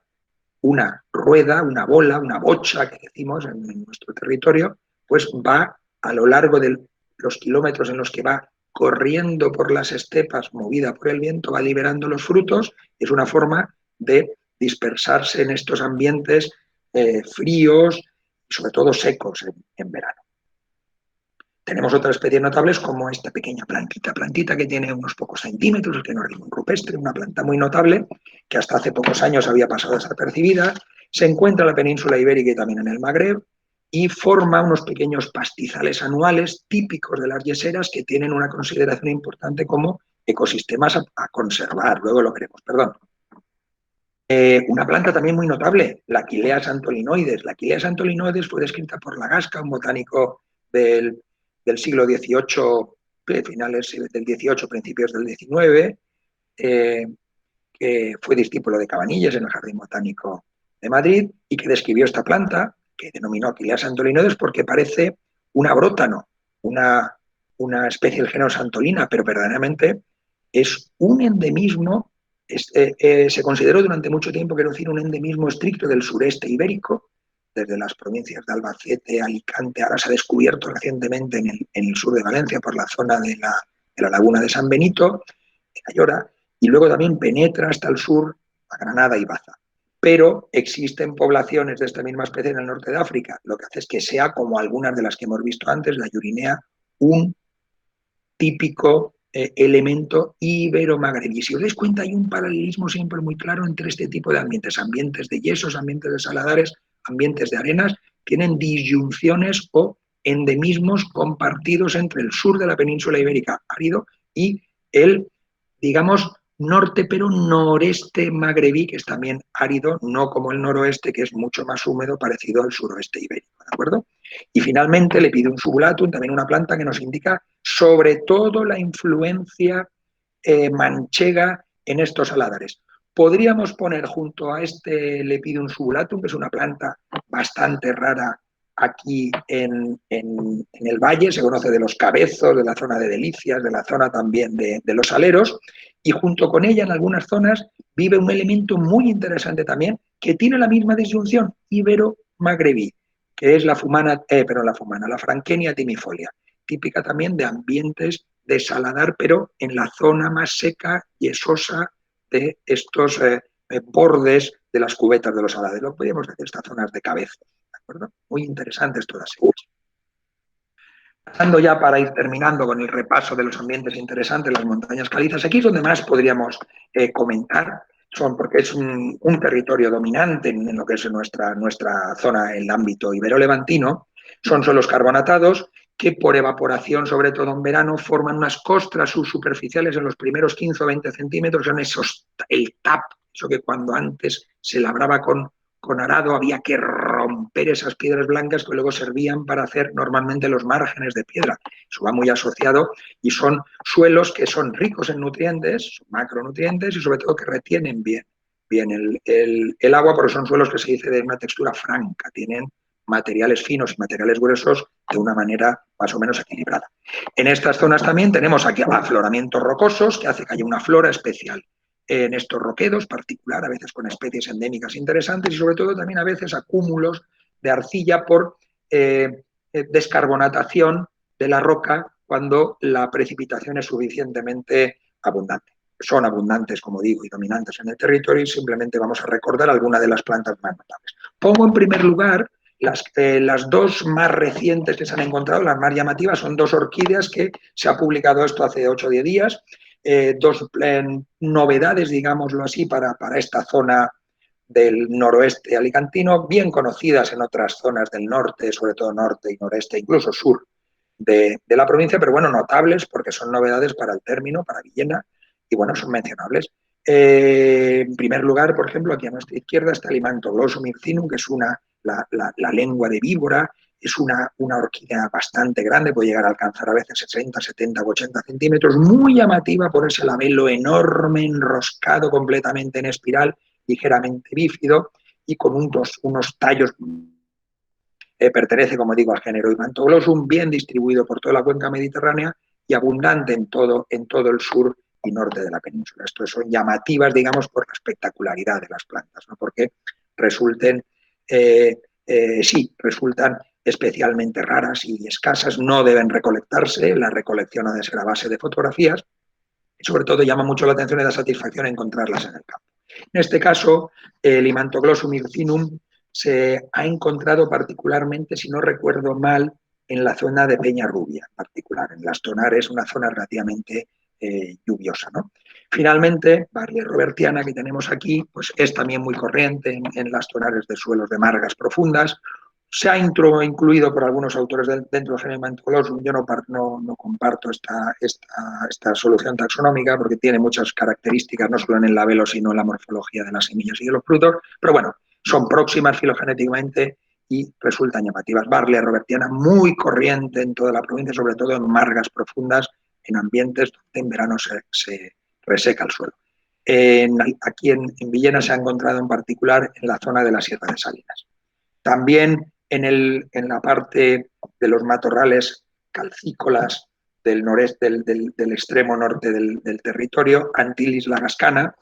una rueda, una bola, una bocha, que decimos en nuestro territorio, pues va a lo largo de los kilómetros en los que va corriendo por las estepas, movida por el viento, va liberando los frutos. Es una forma de dispersarse en estos ambientes fríos, sobre todo secos en verano. Tenemos otras especies notables como esta pequeña plantita que tiene unos pocos centímetros, el Ctenorhinum rupestre, una planta muy notable que hasta hace pocos años había pasado desapercibida. Se encuentra en la península ibérica y también en el Magreb y forma unos pequeños pastizales anuales típicos de las yeseras que tienen una consideración importante como ecosistemas a conservar. Luego lo veremos, perdón. Una planta también muy notable, la Aquileas antolinoides. La Aquileas antolinoides fue descrita por Lagasca, un botánico del siglo XVIII, finales del XVIII, principios del XIX, que fue discípulo de Cabanilles en el Jardín Botánico de Madrid y que describió esta planta, que denominó Aquileas antolinoides porque parece un abrótano, una especie del género Santolina, pero verdaderamente es un endemismo. Se consideró durante mucho tiempo, quiero decir, un endemismo estricto del sureste ibérico, desde las provincias de Albacete, Alicante. Ahora se ha descubierto recientemente en el sur de Valencia, por la zona de la laguna de San Benito, en Ayora, y luego también penetra hasta el sur, a Granada y Baza. pero existen poblaciones de esta misma especie en el norte de África. Lo que hace es que sea, como algunas de las que hemos visto antes, la yurinea, un típico elemento ibero-magrebí. Si os dais cuenta, hay un paralelismo siempre muy claro entre este tipo de ambientes. Ambientes de yesos, ambientes de saladares, ambientes de arenas, tienen disyunciones o endemismos compartidos entre el sur de la península ibérica árido y el, digamos, norte, pero noreste magrebí, que es también árido, no como el noroeste, que es mucho más húmedo, parecido al suroeste ibérico, ¿de acuerdo? Y finalmente Lepidum subulatum, también una planta que nos indica sobre todo la influencia manchega en estos saladares. Podríamos poner junto a este Lepidum subulatum, que es una planta bastante rara aquí en el valle, se conoce de los Cabezos, de la zona de Delicias, de la zona también de los Aleros, y junto con ella en algunas zonas vive un elemento muy interesante también que tiene la misma disyunción ibero-magrebí, que es la Franquenia timifolia, típica también de ambientes de saladar, pero en la zona más seca, yesosa de estos bordes de las cubetas de los saladares. Lo podríamos decir, estas zonas de Cabezos, ¿de acuerdo? Muy interesantes todas ellas. Pasando ya para ir terminando con el repaso de los ambientes interesantes, las montañas calizas, aquí es donde más podríamos comentar, porque es un territorio dominante en lo que es nuestra zona, el ámbito ibero-levantino, son suelos carbonatados que por evaporación, sobre todo en verano, forman unas costras subsuperficiales en los primeros 15 o 20 centímetros, son el tap, eso que cuando antes se labraba con arado había que romper esas piedras blancas que luego servían para hacer normalmente los márgenes de piedra. Eso va muy asociado y son suelos que son ricos en nutrientes, macronutrientes y sobre todo que retienen bien el agua, porque son suelos que se dice de una textura franca, tienen materiales finos y materiales gruesos de una manera más o menos equilibrada. En estas zonas también tenemos aquí afloramientos rocosos que hace que haya una flora especial en estos roquedos, particular, a veces con especies endémicas interesantes y sobre todo también a veces acúmulos de arcilla por descarbonatación de la roca cuando la precipitación es suficientemente abundante. Son abundantes, como digo, y dominantes en el territorio y simplemente vamos a recordar algunas de las plantas más notables. Pongo en primer lugar las dos más recientes que se han encontrado, las más llamativas, son dos orquídeas que se ha publicado esto hace 8 o 10 días, dos novedades, digámoslo así, para esta zona del noroeste alicantino, bien conocidas en otras zonas del norte, sobre todo norte y noreste, incluso sur de la provincia, pero bueno, notables porque son novedades para el término, para Villena, y bueno, son mencionables. En primer lugar, por ejemplo, aquí a nuestra izquierda está el Himantoglossum hircinum, que es la lengua de víbora, es una orquídea bastante grande, puede llegar a alcanzar a veces 60, 70 o 80 centímetros, muy llamativa por ese labelo enorme, enroscado completamente en espiral, ligeramente bífido y con unos tallos. Pertenece, como digo, al género Himantoglossum, bien distribuido por toda la cuenca mediterránea y abundante en todo el sur y norte de la península. Estos son llamativas, digamos, por la espectacularidad de las plantas, ¿no? Porque resultan especialmente raras y escasas, no deben recolectarse, la recolección ha de ser a base de fotografías y sobre todo llama mucho la atención y da satisfacción encontrarlas en el campo. En este caso, el Himantoglossum hircinum se ha encontrado particularmente, si no recuerdo mal, en la zona de Peñarrubia, en particular, en las Tonares, una zona relativamente lluviosa, ¿no? Finalmente, Barley robertiana que tenemos aquí, pues es también muy corriente en las Tonares de suelos de margas profundas. Se ha incluido por algunos autores dentro del género Himantoglossum. Yo no comparto esta solución taxonómica porque tiene muchas características, no solo en el labelo, sino en la morfología de las semillas y de los frutos, pero bueno, son próximas filogenéticamente y resultan llamativas. Barley robertiana, muy corriente en toda la provincia, sobre todo en margas profundas, en ambientes donde en verano se reseca el suelo. Aquí en Villena se ha encontrado en particular en la zona de la Sierra de Salinas. También en la parte de los matorrales calcícolas del noreste, del extremo norte del territorio, Antilis lagascana,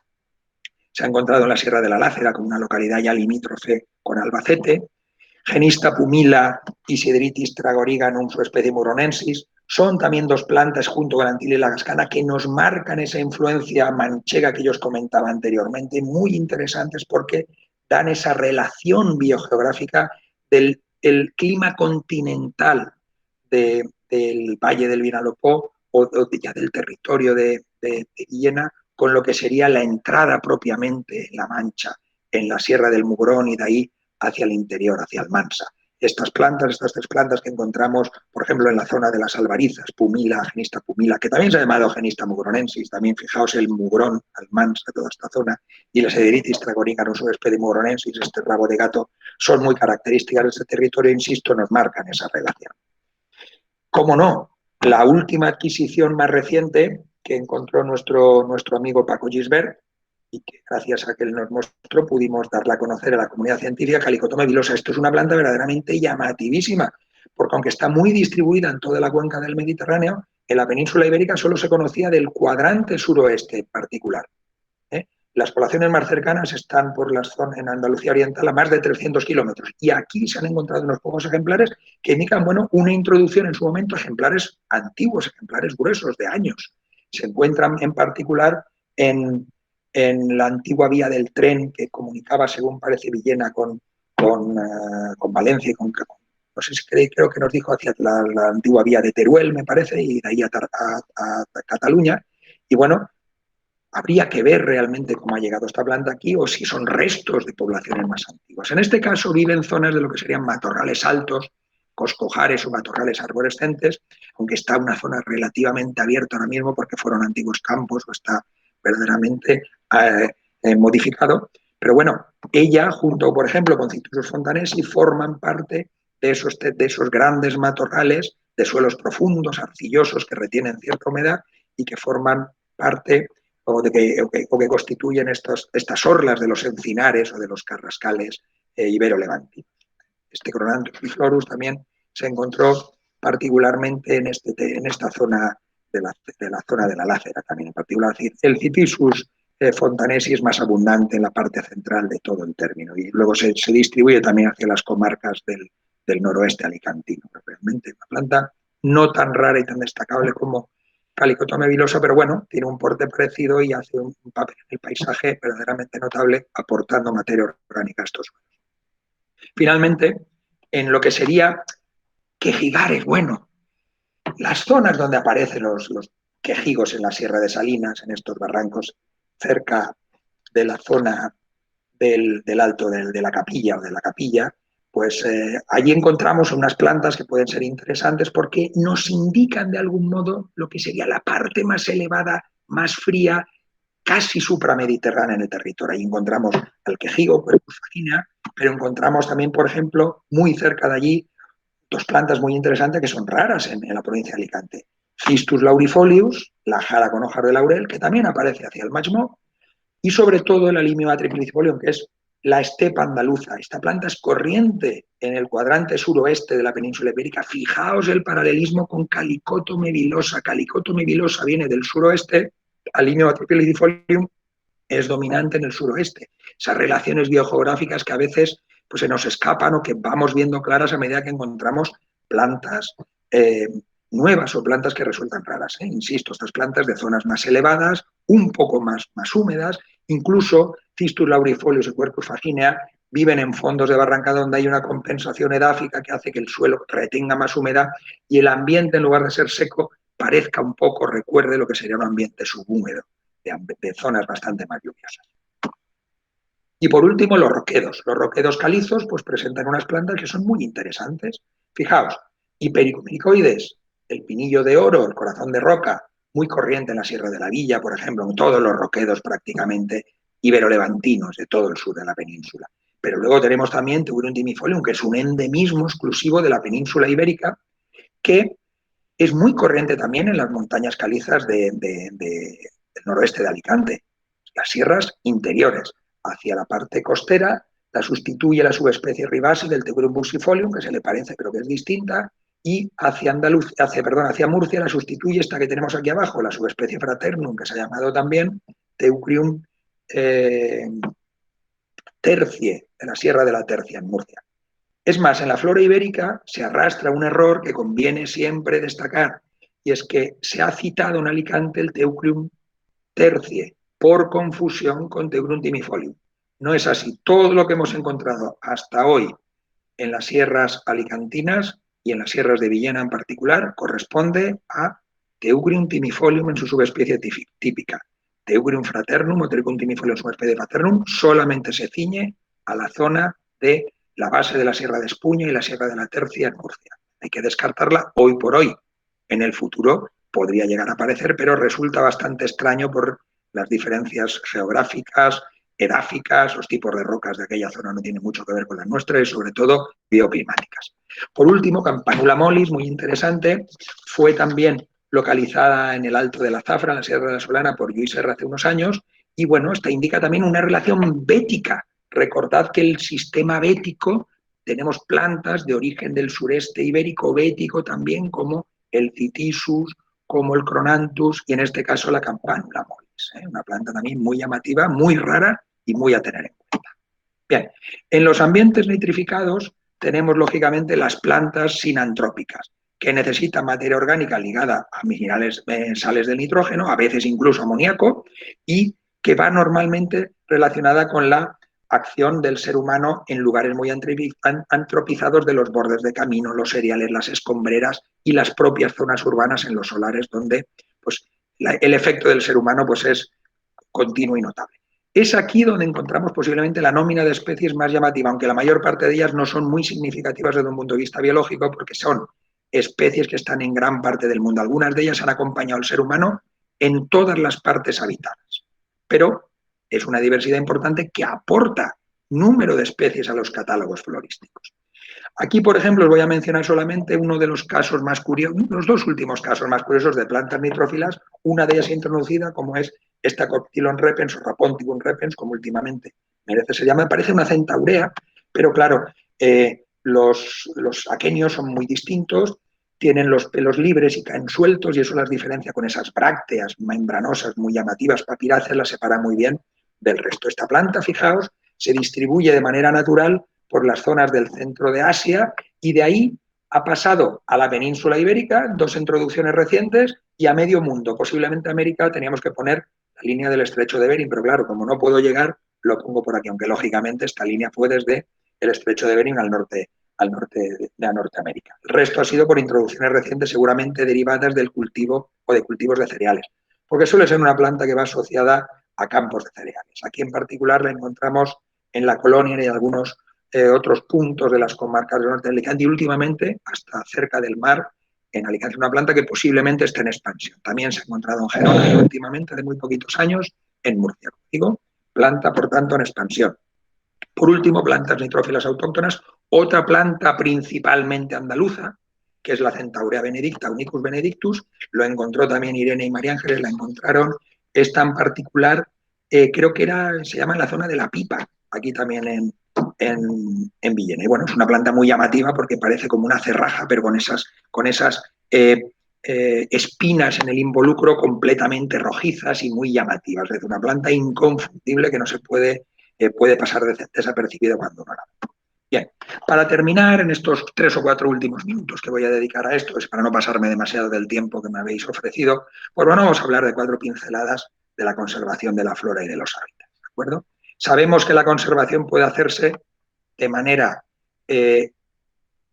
se ha encontrado en la Sierra de la Lácera, como una localidad ya limítrofe con Albacete. Genista pumila y Sideritis tragoriganum, su especie muronensis, son también dos plantas junto con Antilis lagascana que nos marcan esa influencia manchega que yo os comentaba anteriormente, muy interesantes porque dan esa relación biogeográfica del el clima continental del Valle del Vinalopó o ya del territorio de Villena con lo que sería la entrada propiamente en la Mancha, en la Sierra del Mugrón y de ahí hacia el interior, hacia Almansa. Estas 3 plantas que encontramos, por ejemplo, en la zona de las Albarizas, Pumila, Genista pumila, que también se ha llamado Genista mugronensis, también fijaos el mugrón, Almansa, toda esta zona, y la Sederitis tragorica, un subespecie mugronensis, este rabo de gato, son muy características de este territorio, insisto, nos marcan esa relación. ¿Cómo no? La última adquisición más reciente que encontró nuestro amigo Paco Gisbert, y que gracias a que él nos mostró pudimos darla a conocer a la comunidad científica, Calicotoma vilosa. Esto es una planta verdaderamente llamativísima, porque aunque está muy distribuida en toda la cuenca del Mediterráneo, en la península ibérica solo se conocía del cuadrante suroeste en particular. Las poblaciones más cercanas están por las zonas en Andalucía Oriental a más de 300 kilómetros. Y aquí se han encontrado unos pocos ejemplares que indican, bueno, una introducción en su momento, ejemplares antiguos, ejemplares gruesos de años. Se encuentran en particular en la antigua vía del tren que comunicaba, según parece, Villena con Valencia y con no sé si creo que nos dijo hacia la antigua vía de Teruel, me parece, y de ahí a Cataluña. Y bueno, habría que ver realmente cómo ha llegado esta planta aquí o si son restos de poblaciones más antiguas. En este caso vive en zonas de lo que serían matorrales altos, coscojares o matorrales arborescentes, aunque está una zona relativamente abierta ahora mismo porque fueron antiguos campos o está verdaderamente modificado. Pero bueno, ella junto, por ejemplo, con Citrus fontanesi forman parte de esos grandes matorrales de suelos profundos, arcillosos, que retienen cierta humedad y que forman parte o que constituyen estas orlas de los encinares o de los carrascales ibero-levantinos. Este Cronanthus biflorus también se encontró particularmente en esta zona de la zona de la Lácera también, en particular. El Cytisus fontanesi es más abundante en la parte central de todo el término y luego se distribuye también hacia las comarcas del noroeste alicantino. Realmente una planta no tan rara y tan destacable como Calicotoma vilosa, pero bueno, tiene un porte parecido y hace un papel en el paisaje verdaderamente notable, aportando materia orgánica a estos suelos. Finalmente, en lo que sería quejigares, bueno, las zonas donde aparecen los quejigos en la Sierra de Salinas, en estos barrancos, cerca de la zona del alto de la capilla o de la capilla, pues allí encontramos unas plantas que pueden ser interesantes porque nos indican de algún modo lo que sería la parte más elevada, más fría, casi supramediterránea en el territorio. Ahí encontramos al quejigo, pero encontramos también, por ejemplo, muy cerca de allí, 2 plantas muy interesantes que son raras en la provincia de Alicante. Cistus laurifolius, la jara con hojas de laurel, que también aparece hacia el Machmo, y sobre todo el Alimium triplicifolium, que es la estepa andaluza. Esta planta es corriente en el cuadrante suroeste de la península ibérica. Fijaos el paralelismo con Calicotome vilosa. Calicotome vilosa viene del suroeste, Alimium triplicifolium es dominante en el suroeste. Esas relaciones biogeográficas que a veces pues, se nos escapan o que vamos viendo claras a medida que encontramos plantas nuevas o plantas que resultan raras. Insisto, estas plantas de zonas más elevadas, un poco más húmedas, incluso Cistus laurifolius y Quercus faginea viven en fondos de barranca donde hay una compensación edáfica que hace que el suelo retenga más humedad y el ambiente, en lugar de ser seco, parezca un poco, recuerde lo que sería un ambiente subhúmedo, de zonas bastante más lluviosas. Y por último, los roquedos. Los roquedos calizos pues, presentan unas plantas que son muy interesantes. Fijaos, Hipericomericoides, el pinillo de oro, el corazón de roca, muy corriente en la Sierra de la Villa, por ejemplo, en todos los roquedos prácticamente ibero-levantinos de todo el sur de la península. Pero luego tenemos también Teucrium timifolium, que es un endemismo exclusivo de la península ibérica, que es muy corriente también en las montañas calizas del noroeste de Alicante, las sierras interiores. Hacia la parte costera la sustituye la subespecie ribasi del Teucrium buxifolium, que se le parece pero que es distinta, y hacia Murcia la sustituye esta que tenemos aquí abajo, la subespecie fraternum, que se ha llamado también Teucrium tercie, de la Sierra de la Tercia, en Murcia. Es más, en la flora ibérica se arrastra un error que conviene siempre destacar, y es que se ha citado en Alicante el Teucrium tercie, por confusión con Teucrium timifolium. No es así. Todo lo que hemos encontrado hasta hoy en las sierras alicantinas y en las sierras de Villena en particular corresponde a Teucrium timifolium en su subespecie típica. Teucrium fraternum o Teucrium timifolium subespecie fraternum solamente se ciñe a la zona de la base de la Sierra de Espuña y la Sierra de la Tercia en Murcia. Hay que descartarla hoy por hoy. En el futuro podría llegar a aparecer, pero resulta bastante extraño por las diferencias geográficas, edáficas, los tipos de rocas de aquella zona no tienen mucho que ver con las nuestras y sobre todo bioclimáticas. Por último, Campanula mollis, muy interesante, fue también localizada en el Alto de la Zafra, en la Sierra de la Solana, por Lluís Serra hace unos años, y bueno, esta indica también una relación bética. Recordad que el sistema bético, tenemos plantas de origen del sureste ibérico bético también, como el Citisus, como el Cronanthus y en este caso la Campanula mollis, una planta también muy llamativa, muy rara y muy a tener en cuenta. Bien, en los ambientes nitrificados tenemos lógicamente las plantas sinantrópicas, que necesitan materia orgánica ligada a minerales, sales del nitrógeno, a veces incluso amoníaco, y que va normalmente relacionada con la acción del ser humano en lugares muy antropizados de los bordes de camino, los cereales, las escombreras y las propias zonas urbanas en los solares, donde pues, el efecto del ser humano pues, es continuo y notable. Es aquí donde encontramos posiblemente la nómina de especies más llamativa, aunque la mayor parte de ellas no son muy significativas desde un punto de vista biológico, porque son especies que están en gran parte del mundo. Algunas de ellas han acompañado al ser humano en todas las partes habitadas, pero es una diversidad importante que aporta número de especies a los catálogos florísticos. Aquí, por ejemplo, os voy a mencionar solamente uno de los casos más curiosos, los dos últimos casos más curiosos de plantas nitrófilas, una de ellas introducida, como es esta Coptilon repens o Raponticum repens, como últimamente merece ser llamada, parece una centaurea, pero claro, los aquenios son muy distintos, tienen los pelos libres y caen sueltos y eso las diferencia con esas brácteas membranosas muy llamativas, papiráceas, las separa muy bien del resto. Esta planta, fijaos, se distribuye de manera natural por las zonas del centro de Asia y de ahí ha pasado a la península ibérica, dos introducciones recientes, y a medio mundo. Posiblemente América teníamos que poner la línea del estrecho de Bering, pero claro, como no puedo llegar, lo pongo por aquí, aunque lógicamente esta línea fue desde el estrecho de Bering al norte de Norteamérica. El resto ha sido por introducciones recientes, seguramente derivadas del cultivo o de cultivos de cereales, porque suele ser una planta que va asociada a campos de cereales. Aquí en particular la encontramos en la Colonia y en algunos otros puntos de las comarcas del norte de Alicante y últimamente hasta cerca del mar en Alicante. Una planta que posiblemente esté en expansión. También se ha encontrado en Gerona y últimamente, de muy poquitos años, en Murcia. Digo, planta, por tanto, en expansión. Por último, plantas nitrófilas autóctonas. Otra planta principalmente andaluza, que es la Centaurea benedicta, Unicus benedictus. Lo encontró también Irene y María Ángeles, la encontraron. Esta en particular, creo que se llama en la zona de La Pipa, aquí también en Villena. Y bueno, es una planta muy llamativa porque parece como una cerraja, pero con esas espinas en el involucro completamente rojizas y muy llamativas. Es decir, una planta inconfundible que no se puede pasar desapercibido cuando no la ve. Bien, para terminar en estos 3 o 4 últimos minutos que voy a dedicar a esto, es para no pasarme demasiado del tiempo que me habéis ofrecido, pues bueno, vamos a hablar de 4 pinceladas de la conservación de la flora y de los hábitats, ¿de acuerdo? Sabemos que la conservación puede hacerse de manera,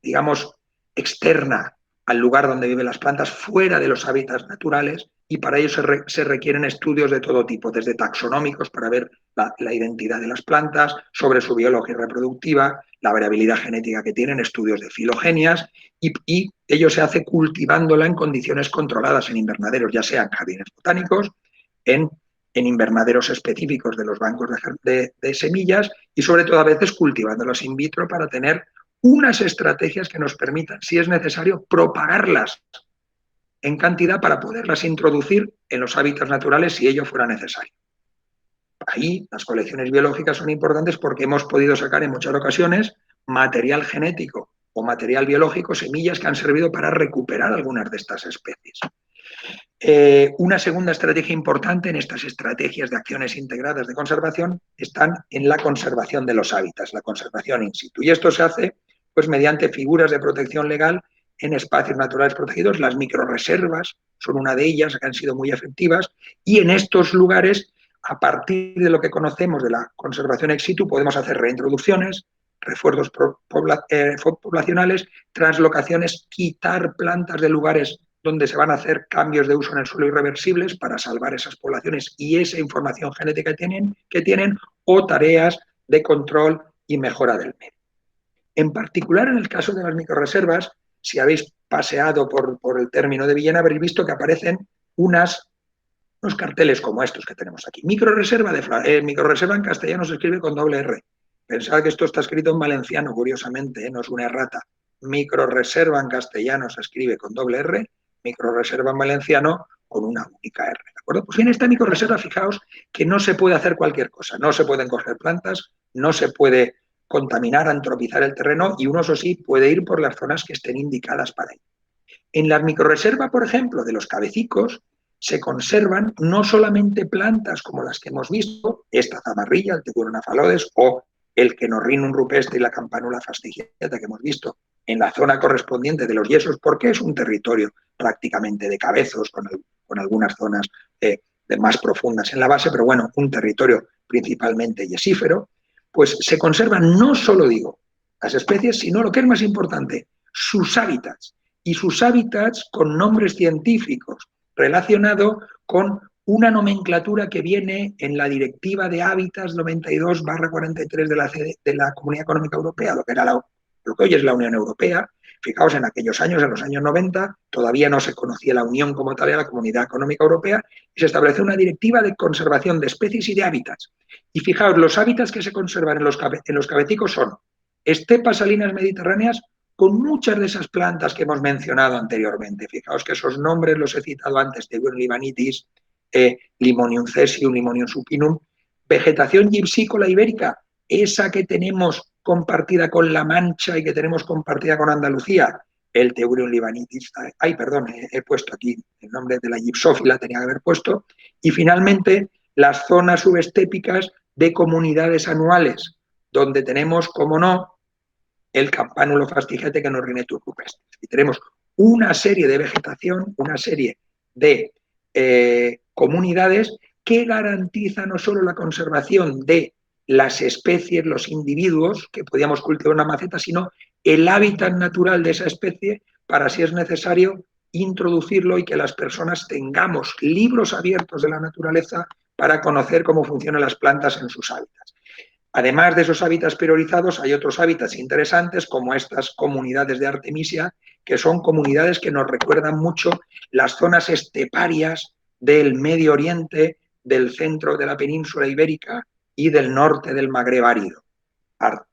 digamos, externa al lugar donde viven las plantas, fuera de los hábitats naturales, y para ello se requieren estudios de todo tipo, desde taxonómicos para ver la identidad de las plantas, sobre su biología reproductiva, la variabilidad genética que tienen, estudios de filogenias, y ello se hace cultivándola en condiciones controladas en invernaderos, ya sean jardines botánicos, en invernaderos específicos de los bancos de semillas y sobre todo a veces cultivándolas in vitro para tener unas estrategias que nos permitan, si es necesario, propagarlas en cantidad para poderlas introducir en los hábitats naturales si ello fuera necesario. Ahí las colecciones biológicas son importantes porque hemos podido sacar en muchas ocasiones material genético o material biológico, semillas que han servido para recuperar algunas de estas especies. Una segunda estrategia importante en estas estrategias de acciones integradas de conservación están en la conservación de los hábitats, la conservación in situ. Y esto se hace pues, mediante figuras de protección legal en espacios naturales protegidos. Las microreservas son una de ellas que han sido muy efectivas y en estos lugares A partir de lo que conocemos de la conservación ex situ, podemos hacer reintroducciones, refuerzos poblacionales, translocaciones, quitar plantas de lugares donde se van a hacer cambios de uso en el suelo irreversibles para salvar esas poblaciones y esa información genética que tienen o tareas de control y mejora del medio. En particular, en el caso de las microreservas, si habéis paseado por el término de Villena, habréis visto que aparecen unos carteles como estos que tenemos aquí. Microreserva en castellano se escribe con doble R. Pensad que esto está escrito en valenciano, curiosamente, no es una errata. Microreserva en castellano se escribe con doble R, microreserva en valenciano con una única R. ¿De acuerdo? Pues en esta microreserva, fijaos que no se puede hacer cualquier cosa. No se pueden coger plantas, no se puede contaminar, antropizar el terreno y uno, eso sí, puede ir por las zonas que estén indicadas para ello. En la microreserva, por ejemplo, de los cabecicos, se conservan no solamente plantas como las que hemos visto, esta zamarrilla, el Tiburon afalodes o el Kenorrhinum rupestre y la Campanula fastigiata que hemos visto en la zona correspondiente de los yesos, porque es un territorio prácticamente de cabezos, con algunas zonas más profundas en la base, pero bueno, un territorio principalmente yesífero, pues se conservan no solo, digo, las especies, sino lo que es más importante, sus hábitats, y sus hábitats con nombres científicos relacionado con una nomenclatura que viene en la Directiva de Hábitats 92/43 de la Comunidad Económica Europea, lo que hoy es la Unión Europea. Fijaos, en aquellos años, en los años 90, todavía no se conocía la Unión como tal, la Comunidad Económica Europea, y se estableció una directiva de conservación de especies y de hábitats. Y fijaos, los hábitats que se conservan en los cabecicos son estepas salinas mediterráneas con muchas de esas plantas que hemos mencionado anteriormente. Fijaos que esos nombres los he citado antes, Tiburon libanitis, Limonium cesium, Limonium supinum, vegetación gipsícola ibérica, esa que tenemos compartida con La Mancha y que tenemos compartida con Andalucía, el Tiburon libanitis, he puesto aquí el nombre de la gipsófila, tenía que haber puesto, y finalmente las zonas subestépicas de comunidades anuales, donde tenemos, como no, el Campánulo fastigiate Kenorrhinum rupestre. Y tenemos una serie de vegetación, una serie de comunidades que garantizan no solo la conservación de las especies, los individuos que podíamos cultivar en una maceta, sino el hábitat natural de esa especie para, si es necesario, introducirlo y que las personas tengamos libros abiertos de la naturaleza para conocer cómo funcionan las plantas en sus hábitats. Además de esos hábitats priorizados, hay otros hábitats interesantes como estas comunidades de Artemisia, que son comunidades que nos recuerdan mucho las zonas esteparias del Medio Oriente, del centro de la península ibérica y del norte del Magreb árido.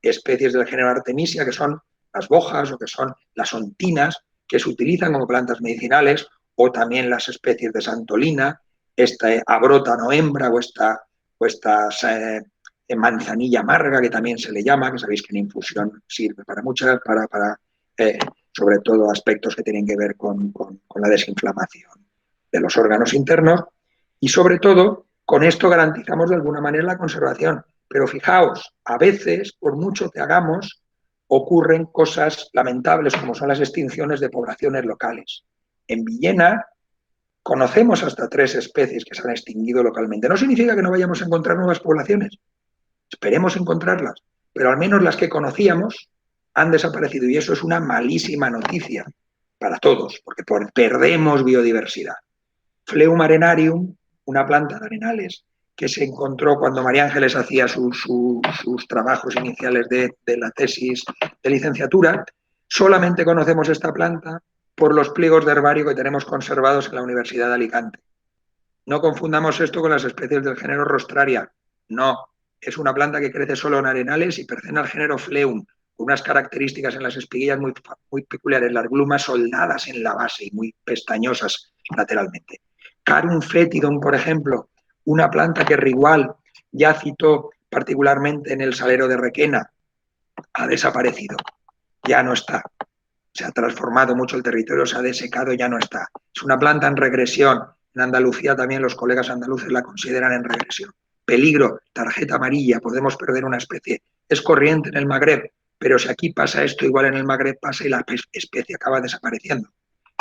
Especies del género Artemisia, que son las bojas o que son las ontinas, que se utilizan como plantas medicinales, o también las especies de Santolina, esta abrota noembra o estas manzanilla amarga, que también se le llama, que sabéis que en infusión sirve para muchas, sobre todo aspectos que tienen que ver con la desinflamación de los órganos internos, y sobre todo con esto garantizamos de alguna manera la conservación. Pero fijaos, a veces, por mucho que hagamos, ocurren cosas lamentables como son las extinciones de poblaciones locales. En Villena conocemos hasta 3 especies que se han extinguido localmente. No significa que no vayamos a encontrar nuevas poblaciones. Esperemos encontrarlas, pero al menos las que conocíamos han desaparecido y eso es una malísima noticia para todos, porque perdemos biodiversidad. Phleum arenarium, una planta de arenales que se encontró cuando María Ángeles hacía sus trabajos iniciales de la tesis de licenciatura, solamente conocemos esta planta por los pliegos de herbario que tenemos conservados en la Universidad de Alicante. No confundamos esto con las especies del género Rostraria, no. Es una planta que crece solo en arenales y pertenece al género Phleum, con unas características en las espiguillas muy peculiares, las glumas soldadas en la base y muy pestañosas lateralmente. Carum fetidum, por ejemplo, una planta que Rigual ya citó particularmente en el Salero de Requena, ha desaparecido, ya no está. Se ha transformado mucho el territorio, se ha desecado, ya no está. Es una planta en regresión. En Andalucía también los colegas andaluces la consideran en regresión. Peligro, tarjeta amarilla, podemos perder una especie. Es corriente en el Magreb, pero si aquí pasa esto, igual en el Magreb pasa y la especie acaba desapareciendo.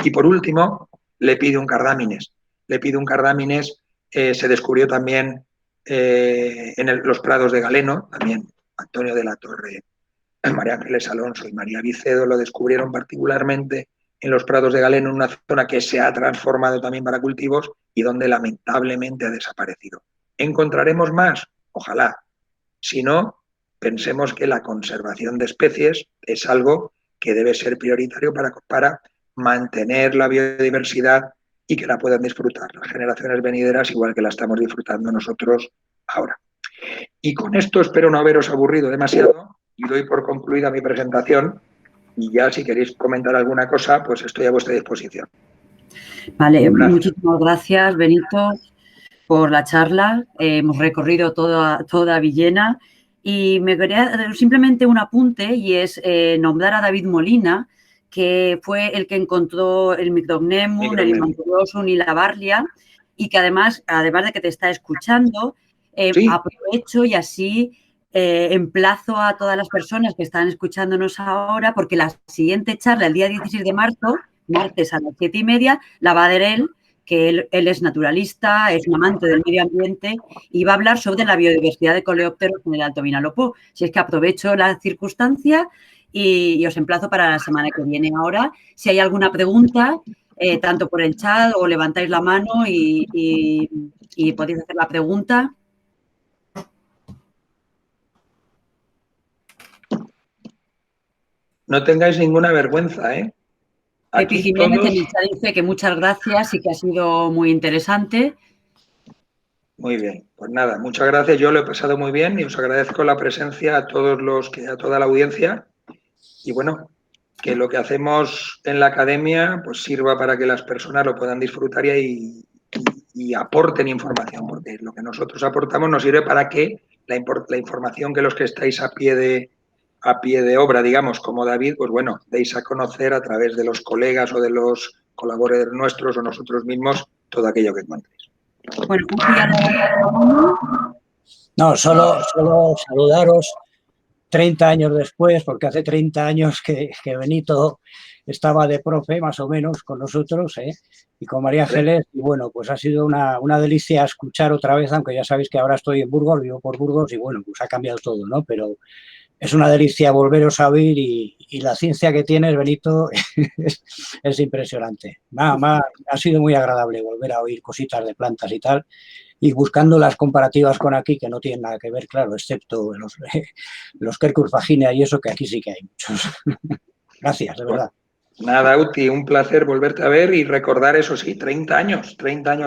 Y por último, Lepidum cardamines. Lepidum cardamines se descubrió también en los prados de Galeno, también Antonio de la Torre, María Ángeles Alonso y María Vicedo lo descubrieron particularmente en los prados de Galeno, en una zona que se ha transformado también para cultivos y donde lamentablemente ha desaparecido. ¿Encontraremos más? Ojalá. Si no, pensemos que la conservación de especies es algo que debe ser prioritario para mantener la biodiversidad y que la puedan disfrutar las generaciones venideras igual que la estamos disfrutando nosotros ahora. Y con esto espero no haberos aburrido demasiado y doy por concluida mi presentación y ya si queréis comentar alguna cosa, pues estoy a vuestra disposición. Vale, muchísimas gracias, Benito, por la charla. Hemos recorrido toda Villena y me quería simplemente un apunte y es nombrar a David Molina, que fue el que encontró el Micrognemon, el Immaculosum y la Barlia, y que además de que te está escuchando, ¿sí? Aprovecho y así emplazo a todas las personas que están escuchándonos ahora, porque la siguiente charla, el día 16 de marzo, martes a las 7:30, la va a dar él, que él es naturalista, es un amante del medio ambiente y va a hablar sobre la biodiversidad de coleópteros en el Alto Vinalopó. Si es que aprovecho la circunstancia y os emplazo para la semana que viene. Ahora, si hay alguna pregunta, tanto por el chat o levantáis la mano y podéis hacer la pregunta. No tengáis ninguna vergüenza, ¿eh? Pepi Jiménez en el chat dice que muchas gracias y que ha sido muy interesante. Muy bien, pues nada, muchas gracias. Yo lo he pasado muy bien y os agradezco la presencia a toda la audiencia. Y bueno, que lo que hacemos en la academia pues sirva para que las personas lo puedan disfrutar y aporten información, porque lo que nosotros aportamos nos sirve para que la información que los que estáis a pie de obra, digamos, como David, pues bueno, deis a conocer a través de los colegas o de los colaboradores nuestros o nosotros mismos todo aquello que encontréis. Bueno, no, solo saludaros 30 años después, porque hace 30 años que Benito estaba de profe, más o menos, con nosotros, y con María Ángeles, y bueno, pues ha sido una delicia escuchar otra vez, aunque ya sabéis que ahora estoy en Burgos, vivo por Burgos, y bueno, pues ha cambiado todo, ¿no? Pero es una delicia volveros a oír y la ciencia que tienes, Benito, es impresionante. Ha sido muy agradable volver a oír cositas de plantas y tal, y buscando las comparativas con aquí, que no tienen nada que ver, claro, excepto los Quercus vagina y eso, que aquí sí que hay muchos. Gracias, de verdad. Nada, Uti, un placer volverte a ver y recordar, eso sí, 30 años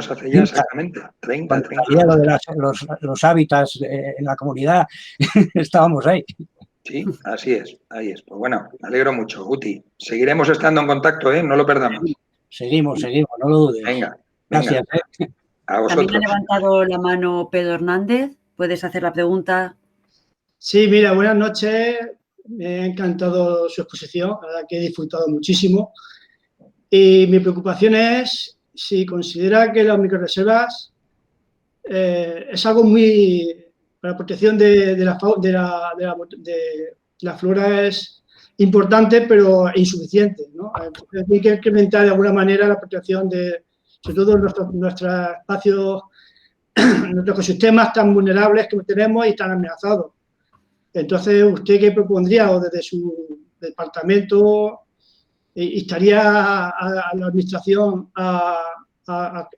hace ya exactamente. 30 Lo de los hábitats en la comunidad, estábamos ahí. Sí, así es. Pues bueno, me alegro mucho, Uti. Seguiremos estando en contacto, ¿eh? No lo perdamos. Seguimos, no lo dudes. Venga. Gracias. A vosotros. También ha levantado la mano Pedro Hernández. ¿Puedes hacer la pregunta? Sí, mira, buenas noches. Me ha encantado su exposición, la verdad que he disfrutado muchísimo. Y mi preocupación es si considera que las microrreservas es algo muy... para la protección de la flora es importante, pero insuficiente, ¿no? Hay que incrementar de alguna manera la protección de, sobre todo, nuestros espacios, nuestros ecosistemas tan vulnerables que tenemos y tan amenazados. Entonces, ¿usted qué propondría o desde su departamento instaría a la administración a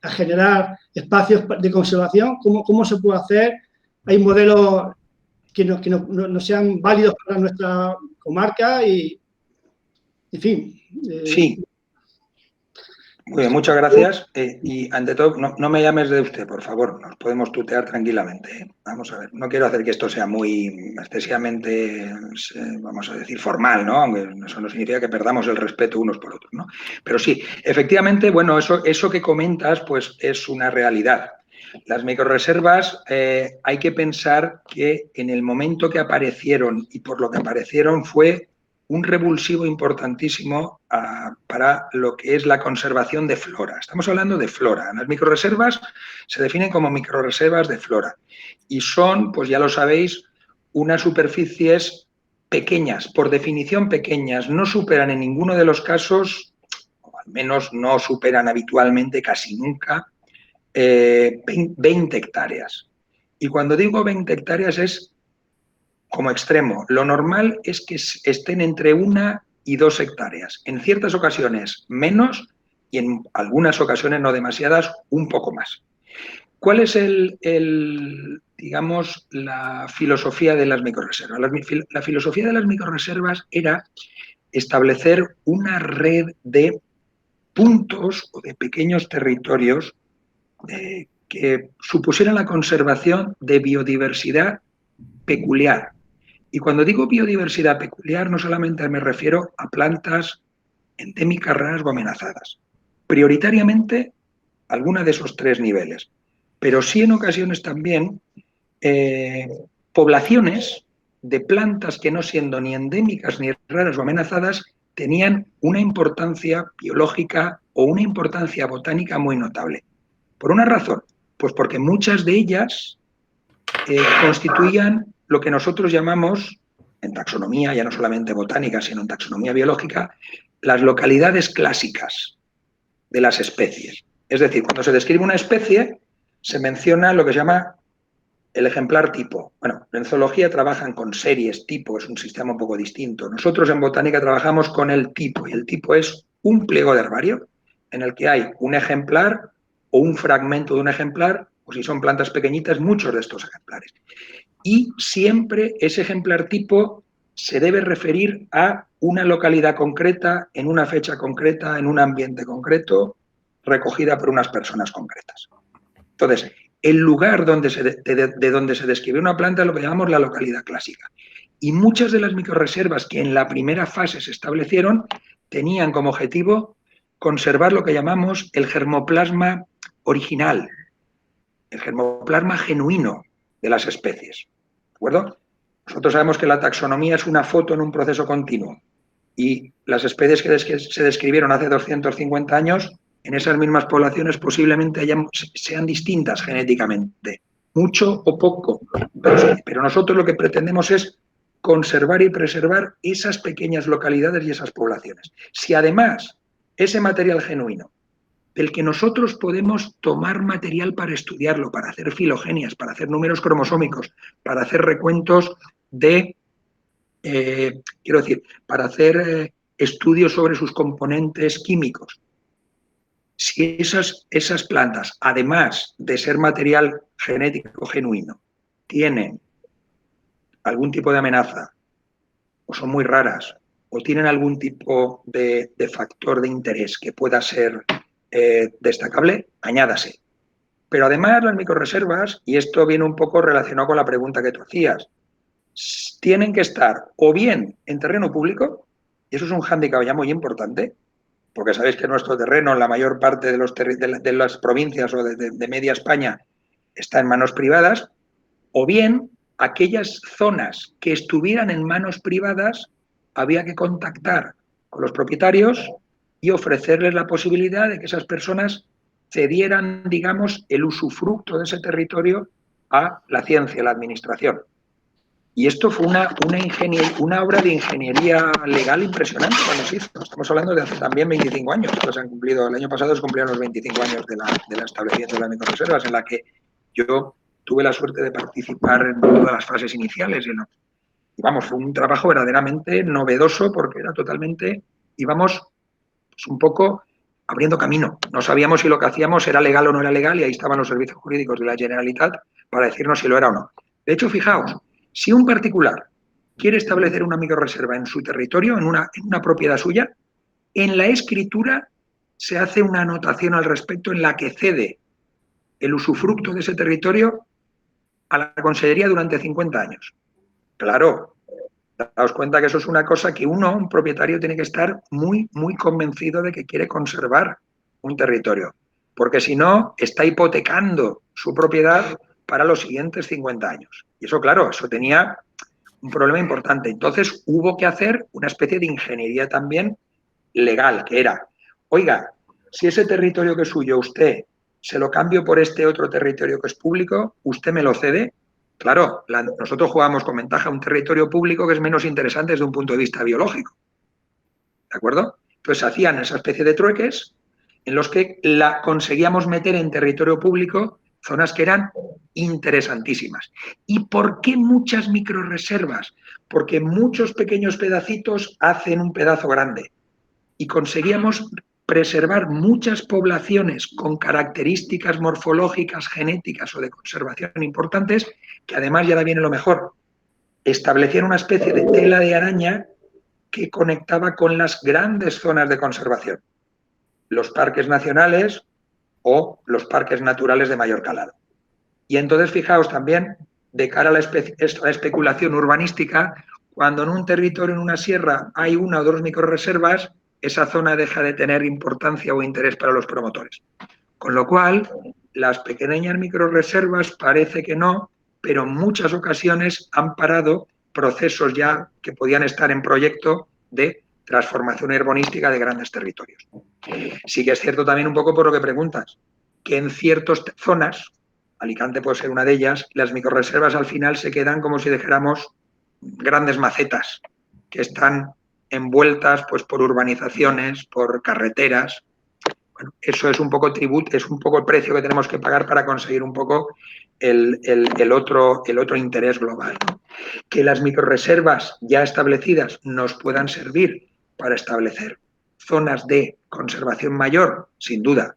generar espacios de conservación? ¿Cómo se puede hacer? Hay modelos que no sean válidos para nuestra comarca y, en fin. Sí. Muy bien, muchas gracias. Y ante todo, no me llames de usted, por favor. Nos podemos tutear tranquilamente. Vamos a ver, no quiero hacer que esto sea muy excesivamente, vamos a decir, formal, ¿no? Aunque eso no significa que perdamos el respeto unos por otros, ¿no? Pero sí, efectivamente, bueno, eso que comentas, pues es una realidad. Las microrreservas hay que pensar que en el momento que aparecieron y por lo que aparecieron fue un revulsivo importantísimo para lo que es la conservación de flora. Estamos hablando de flora. Las microrreservas se definen como microrreservas de flora y son, pues ya lo sabéis, unas superficies pequeñas, por definición pequeñas, no superan en ninguno de los casos, o al menos no superan habitualmente casi nunca, 20 hectáreas. Y cuando digo 20 hectáreas es como extremo. Lo normal es que estén entre 1 y 2 hectáreas. En ciertas ocasiones menos y en algunas ocasiones no demasiadas, un poco más. ¿Cuál es digamos, la filosofía de las microrreservas? La filosofía de las microrreservas era establecer una red de puntos o de pequeños territorios que supusieran la conservación de biodiversidad peculiar. Y cuando digo biodiversidad peculiar, no solamente me refiero a plantas endémicas, raras o amenazadas. Prioritariamente, alguna de esos 3 niveles. Pero sí en ocasiones también poblaciones de plantas que no siendo ni endémicas ni raras o amenazadas tenían una importancia biológica o una importancia botánica muy notable. ¿Por una razón? Pues porque muchas de ellas constituían lo que nosotros llamamos, en taxonomía, ya no solamente botánica, sino en taxonomía biológica, las localidades clásicas de las especies. Es decir, cuando se describe una especie, se menciona lo que se llama el ejemplar tipo. Bueno, en zoología trabajan con series, tipo, es un sistema un poco distinto. Nosotros en botánica trabajamos con el tipo, y el tipo es un pliego de herbario en el que hay un ejemplar o un fragmento de un ejemplar, o si son plantas pequeñitas, muchos de estos ejemplares. Y siempre ese ejemplar tipo se debe referir a una localidad concreta, en una fecha concreta, en un ambiente concreto, recogida por unas personas concretas. Entonces, el lugar de donde se describe una planta es lo que llamamos la localidad clásica. Y muchas de las microrreservas que en la primera fase se establecieron tenían como objetivo conservar lo que llamamos el germoplasma original, el germoplasma genuino de las especies. ¿De acuerdo? Nosotros sabemos que la taxonomía es una foto en un proceso continuo y las especies que se describieron hace 250 años, en esas mismas poblaciones posiblemente sean distintas genéticamente, mucho o poco, pero nosotros lo que pretendemos es conservar y preservar esas pequeñas localidades y esas poblaciones. Si además ese material genuino, del que nosotros podemos tomar material para estudiarlo, para hacer filogenias, para hacer números cromosómicos, para hacer recuentos de, quiero decir, para hacer estudios sobre sus componentes químicos. Si esas plantas, además de ser material genético genuino, tienen algún tipo de amenaza, o son muy raras, o tienen algún tipo de factor de interés que pueda ser destacable, añádase. Pero además las microrreservas, y esto viene un poco relacionado con la pregunta que tú hacías, tienen que estar o bien en terreno público, y eso es un hándicap ya muy importante, porque sabéis que nuestro terreno en la mayor parte de las provincias o de media España está en manos privadas, o bien aquellas zonas que estuvieran en manos privadas había que contactar con los propietarios y ofrecerles la posibilidad de que esas personas cedieran, digamos, el usufructo de ese territorio a la ciencia, a la administración. Y esto fue una obra de ingeniería legal impresionante cuando se hizo. Estamos hablando de hace también 25 años. Se han cumplido, el año pasado se cumplieron los 25 años de la establecimiento de las microrreservas, en la que yo tuve la suerte de participar en todas las fases iniciales. Y vamos, fue un trabajo verdaderamente novedoso porque era totalmente, íbamos pues, un poco abriendo camino. No sabíamos si lo que hacíamos era legal o no era legal y ahí estaban los servicios jurídicos de la Generalitat para decirnos si lo era o no. De hecho, fijaos, si un particular quiere establecer una microrreserva en su territorio, en una propiedad suya, en la escritura se hace una anotación al respecto en la que cede el usufructo de ese territorio a la Consellería durante 50 años. Claro, daos cuenta que eso es una cosa que un propietario, tiene que estar muy, muy convencido de que quiere conservar un territorio, porque si no, está hipotecando su propiedad para los siguientes 50 años. Y eso, claro, eso tenía un problema importante. Entonces, hubo que hacer una especie de ingeniería también legal, que era, oiga, si ese territorio que es suyo, usted se lo cambio por este otro territorio que es público, usted me lo cede. Claro, nosotros jugamos con ventaja a un territorio público que es menos interesante desde un punto de vista biológico. ¿De acuerdo? Entonces hacían esa especie de trueques en los que conseguíamos meter en territorio público zonas que eran interesantísimas. ¿Y por qué muchas microreservas? Porque muchos pequeños pedacitos hacen un pedazo grande y conseguíamos preservar muchas poblaciones con características morfológicas, genéticas o de conservación importantes, que además, ya viene lo mejor, establecían una especie de tela de araña que conectaba con las grandes zonas de conservación, los parques nacionales o los parques naturales de mayor calado. Y entonces, fijaos también, de cara a la especulación urbanística, cuando en un territorio, en una sierra, hay una o dos microreservas, esa zona deja de tener importancia o interés para los promotores. Con lo cual, las pequeñas microreservas parece que no, pero en muchas ocasiones han parado procesos ya que podían estar en proyecto de transformación urbanística de grandes territorios. Sí que es cierto también un poco por lo que preguntas, que en ciertas zonas, Alicante puede ser una de ellas, las microreservas al final se quedan como si dijéramos grandes macetas que están envueltas pues, por urbanizaciones, por carreteras. Bueno, eso es un poco tributo, es un poco el precio que tenemos que pagar para conseguir un poco el otro interés global. Que las microreservas ya establecidas nos puedan servir para establecer zonas de conservación mayor, sin duda.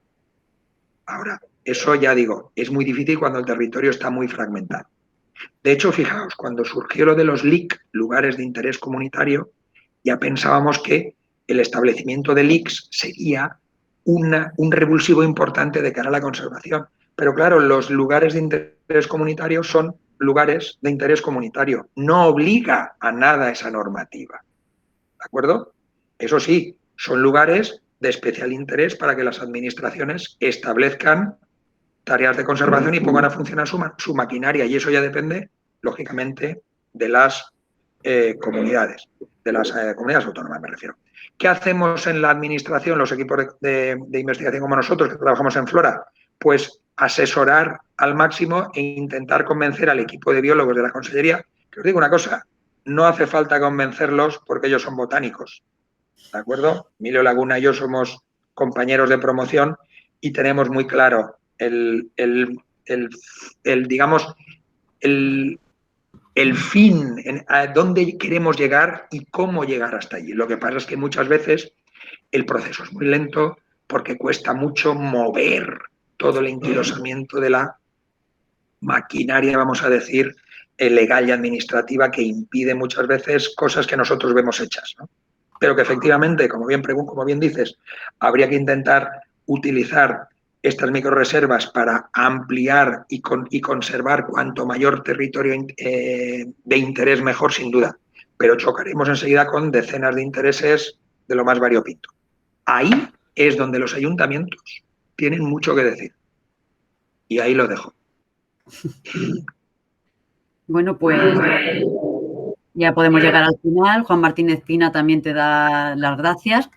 Ahora, eso ya digo, es muy difícil cuando el territorio está muy fragmentado. De hecho, fijaos, cuando surgió lo de los LIC, lugares de interés comunitario, ya pensábamos que el establecimiento de LICs sería un revulsivo importante de cara a la conservación. Pero claro, los lugares de interés comunitario son lugares de interés comunitario. No obliga a nada esa normativa. ¿De acuerdo? Eso sí, son lugares de especial interés para que las administraciones establezcan tareas de conservación y pongan a funcionar su maquinaria. Y eso ya depende, lógicamente, de las comunidades, de las comunidades autónomas, me refiero. ¿Qué hacemos en la administración, los equipos de investigación como nosotros, que trabajamos en Flora? Pues asesorar al máximo e intentar convencer al equipo de biólogos de la Consellería. Que os digo una cosa, no hace falta convencerlos porque ellos son botánicos, ¿de acuerdo? Emilio Laguna y yo somos compañeros de promoción y tenemos muy claro digamos, el fin, a dónde queremos llegar y cómo llegar hasta allí. Lo que pasa es que muchas veces el proceso es muy lento porque cuesta mucho mover todo el enquilosamiento de la maquinaria, vamos a decir, legal y administrativa que impide muchas veces cosas que nosotros vemos hechas, ¿no? Pero que efectivamente, como bien dices, habría que intentar utilizar estas microreservas para ampliar y conservar cuanto mayor territorio de interés mejor, sin duda. Pero chocaremos enseguida con decenas de intereses de lo más variopinto. Ahí es donde los ayuntamientos tienen mucho que decir. Y ahí lo dejo. Bueno, pues ya podemos llegar al final. Juan Martínez Pina también te da las gracias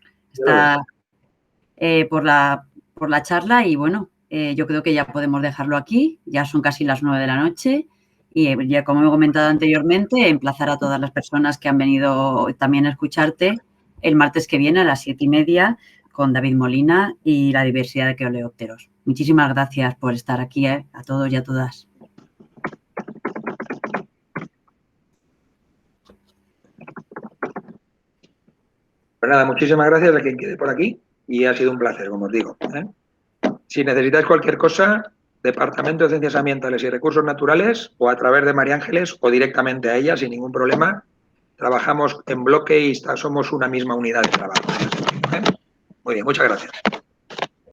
por la charla y bueno, yo creo que ya podemos dejarlo aquí. Ya son casi las 9 de la noche y ya, como he comentado anteriormente, emplazar a todas las personas que han venido también a escucharte el martes que viene a las 7:30 con David Molina y la diversidad de coleópteros. Muchísimas gracias por estar aquí, a todos y a todas. Pues nada, muchísimas gracias a quien quede por aquí y ha sido un placer, como os digo. Si necesitáis cualquier cosa, Departamento de Ciencias Ambientales y Recursos Naturales o a través de María Ángeles o directamente a ella sin ningún problema. Trabajamos en bloque y somos una misma unidad de trabajo. Muy bien, muchas gracias.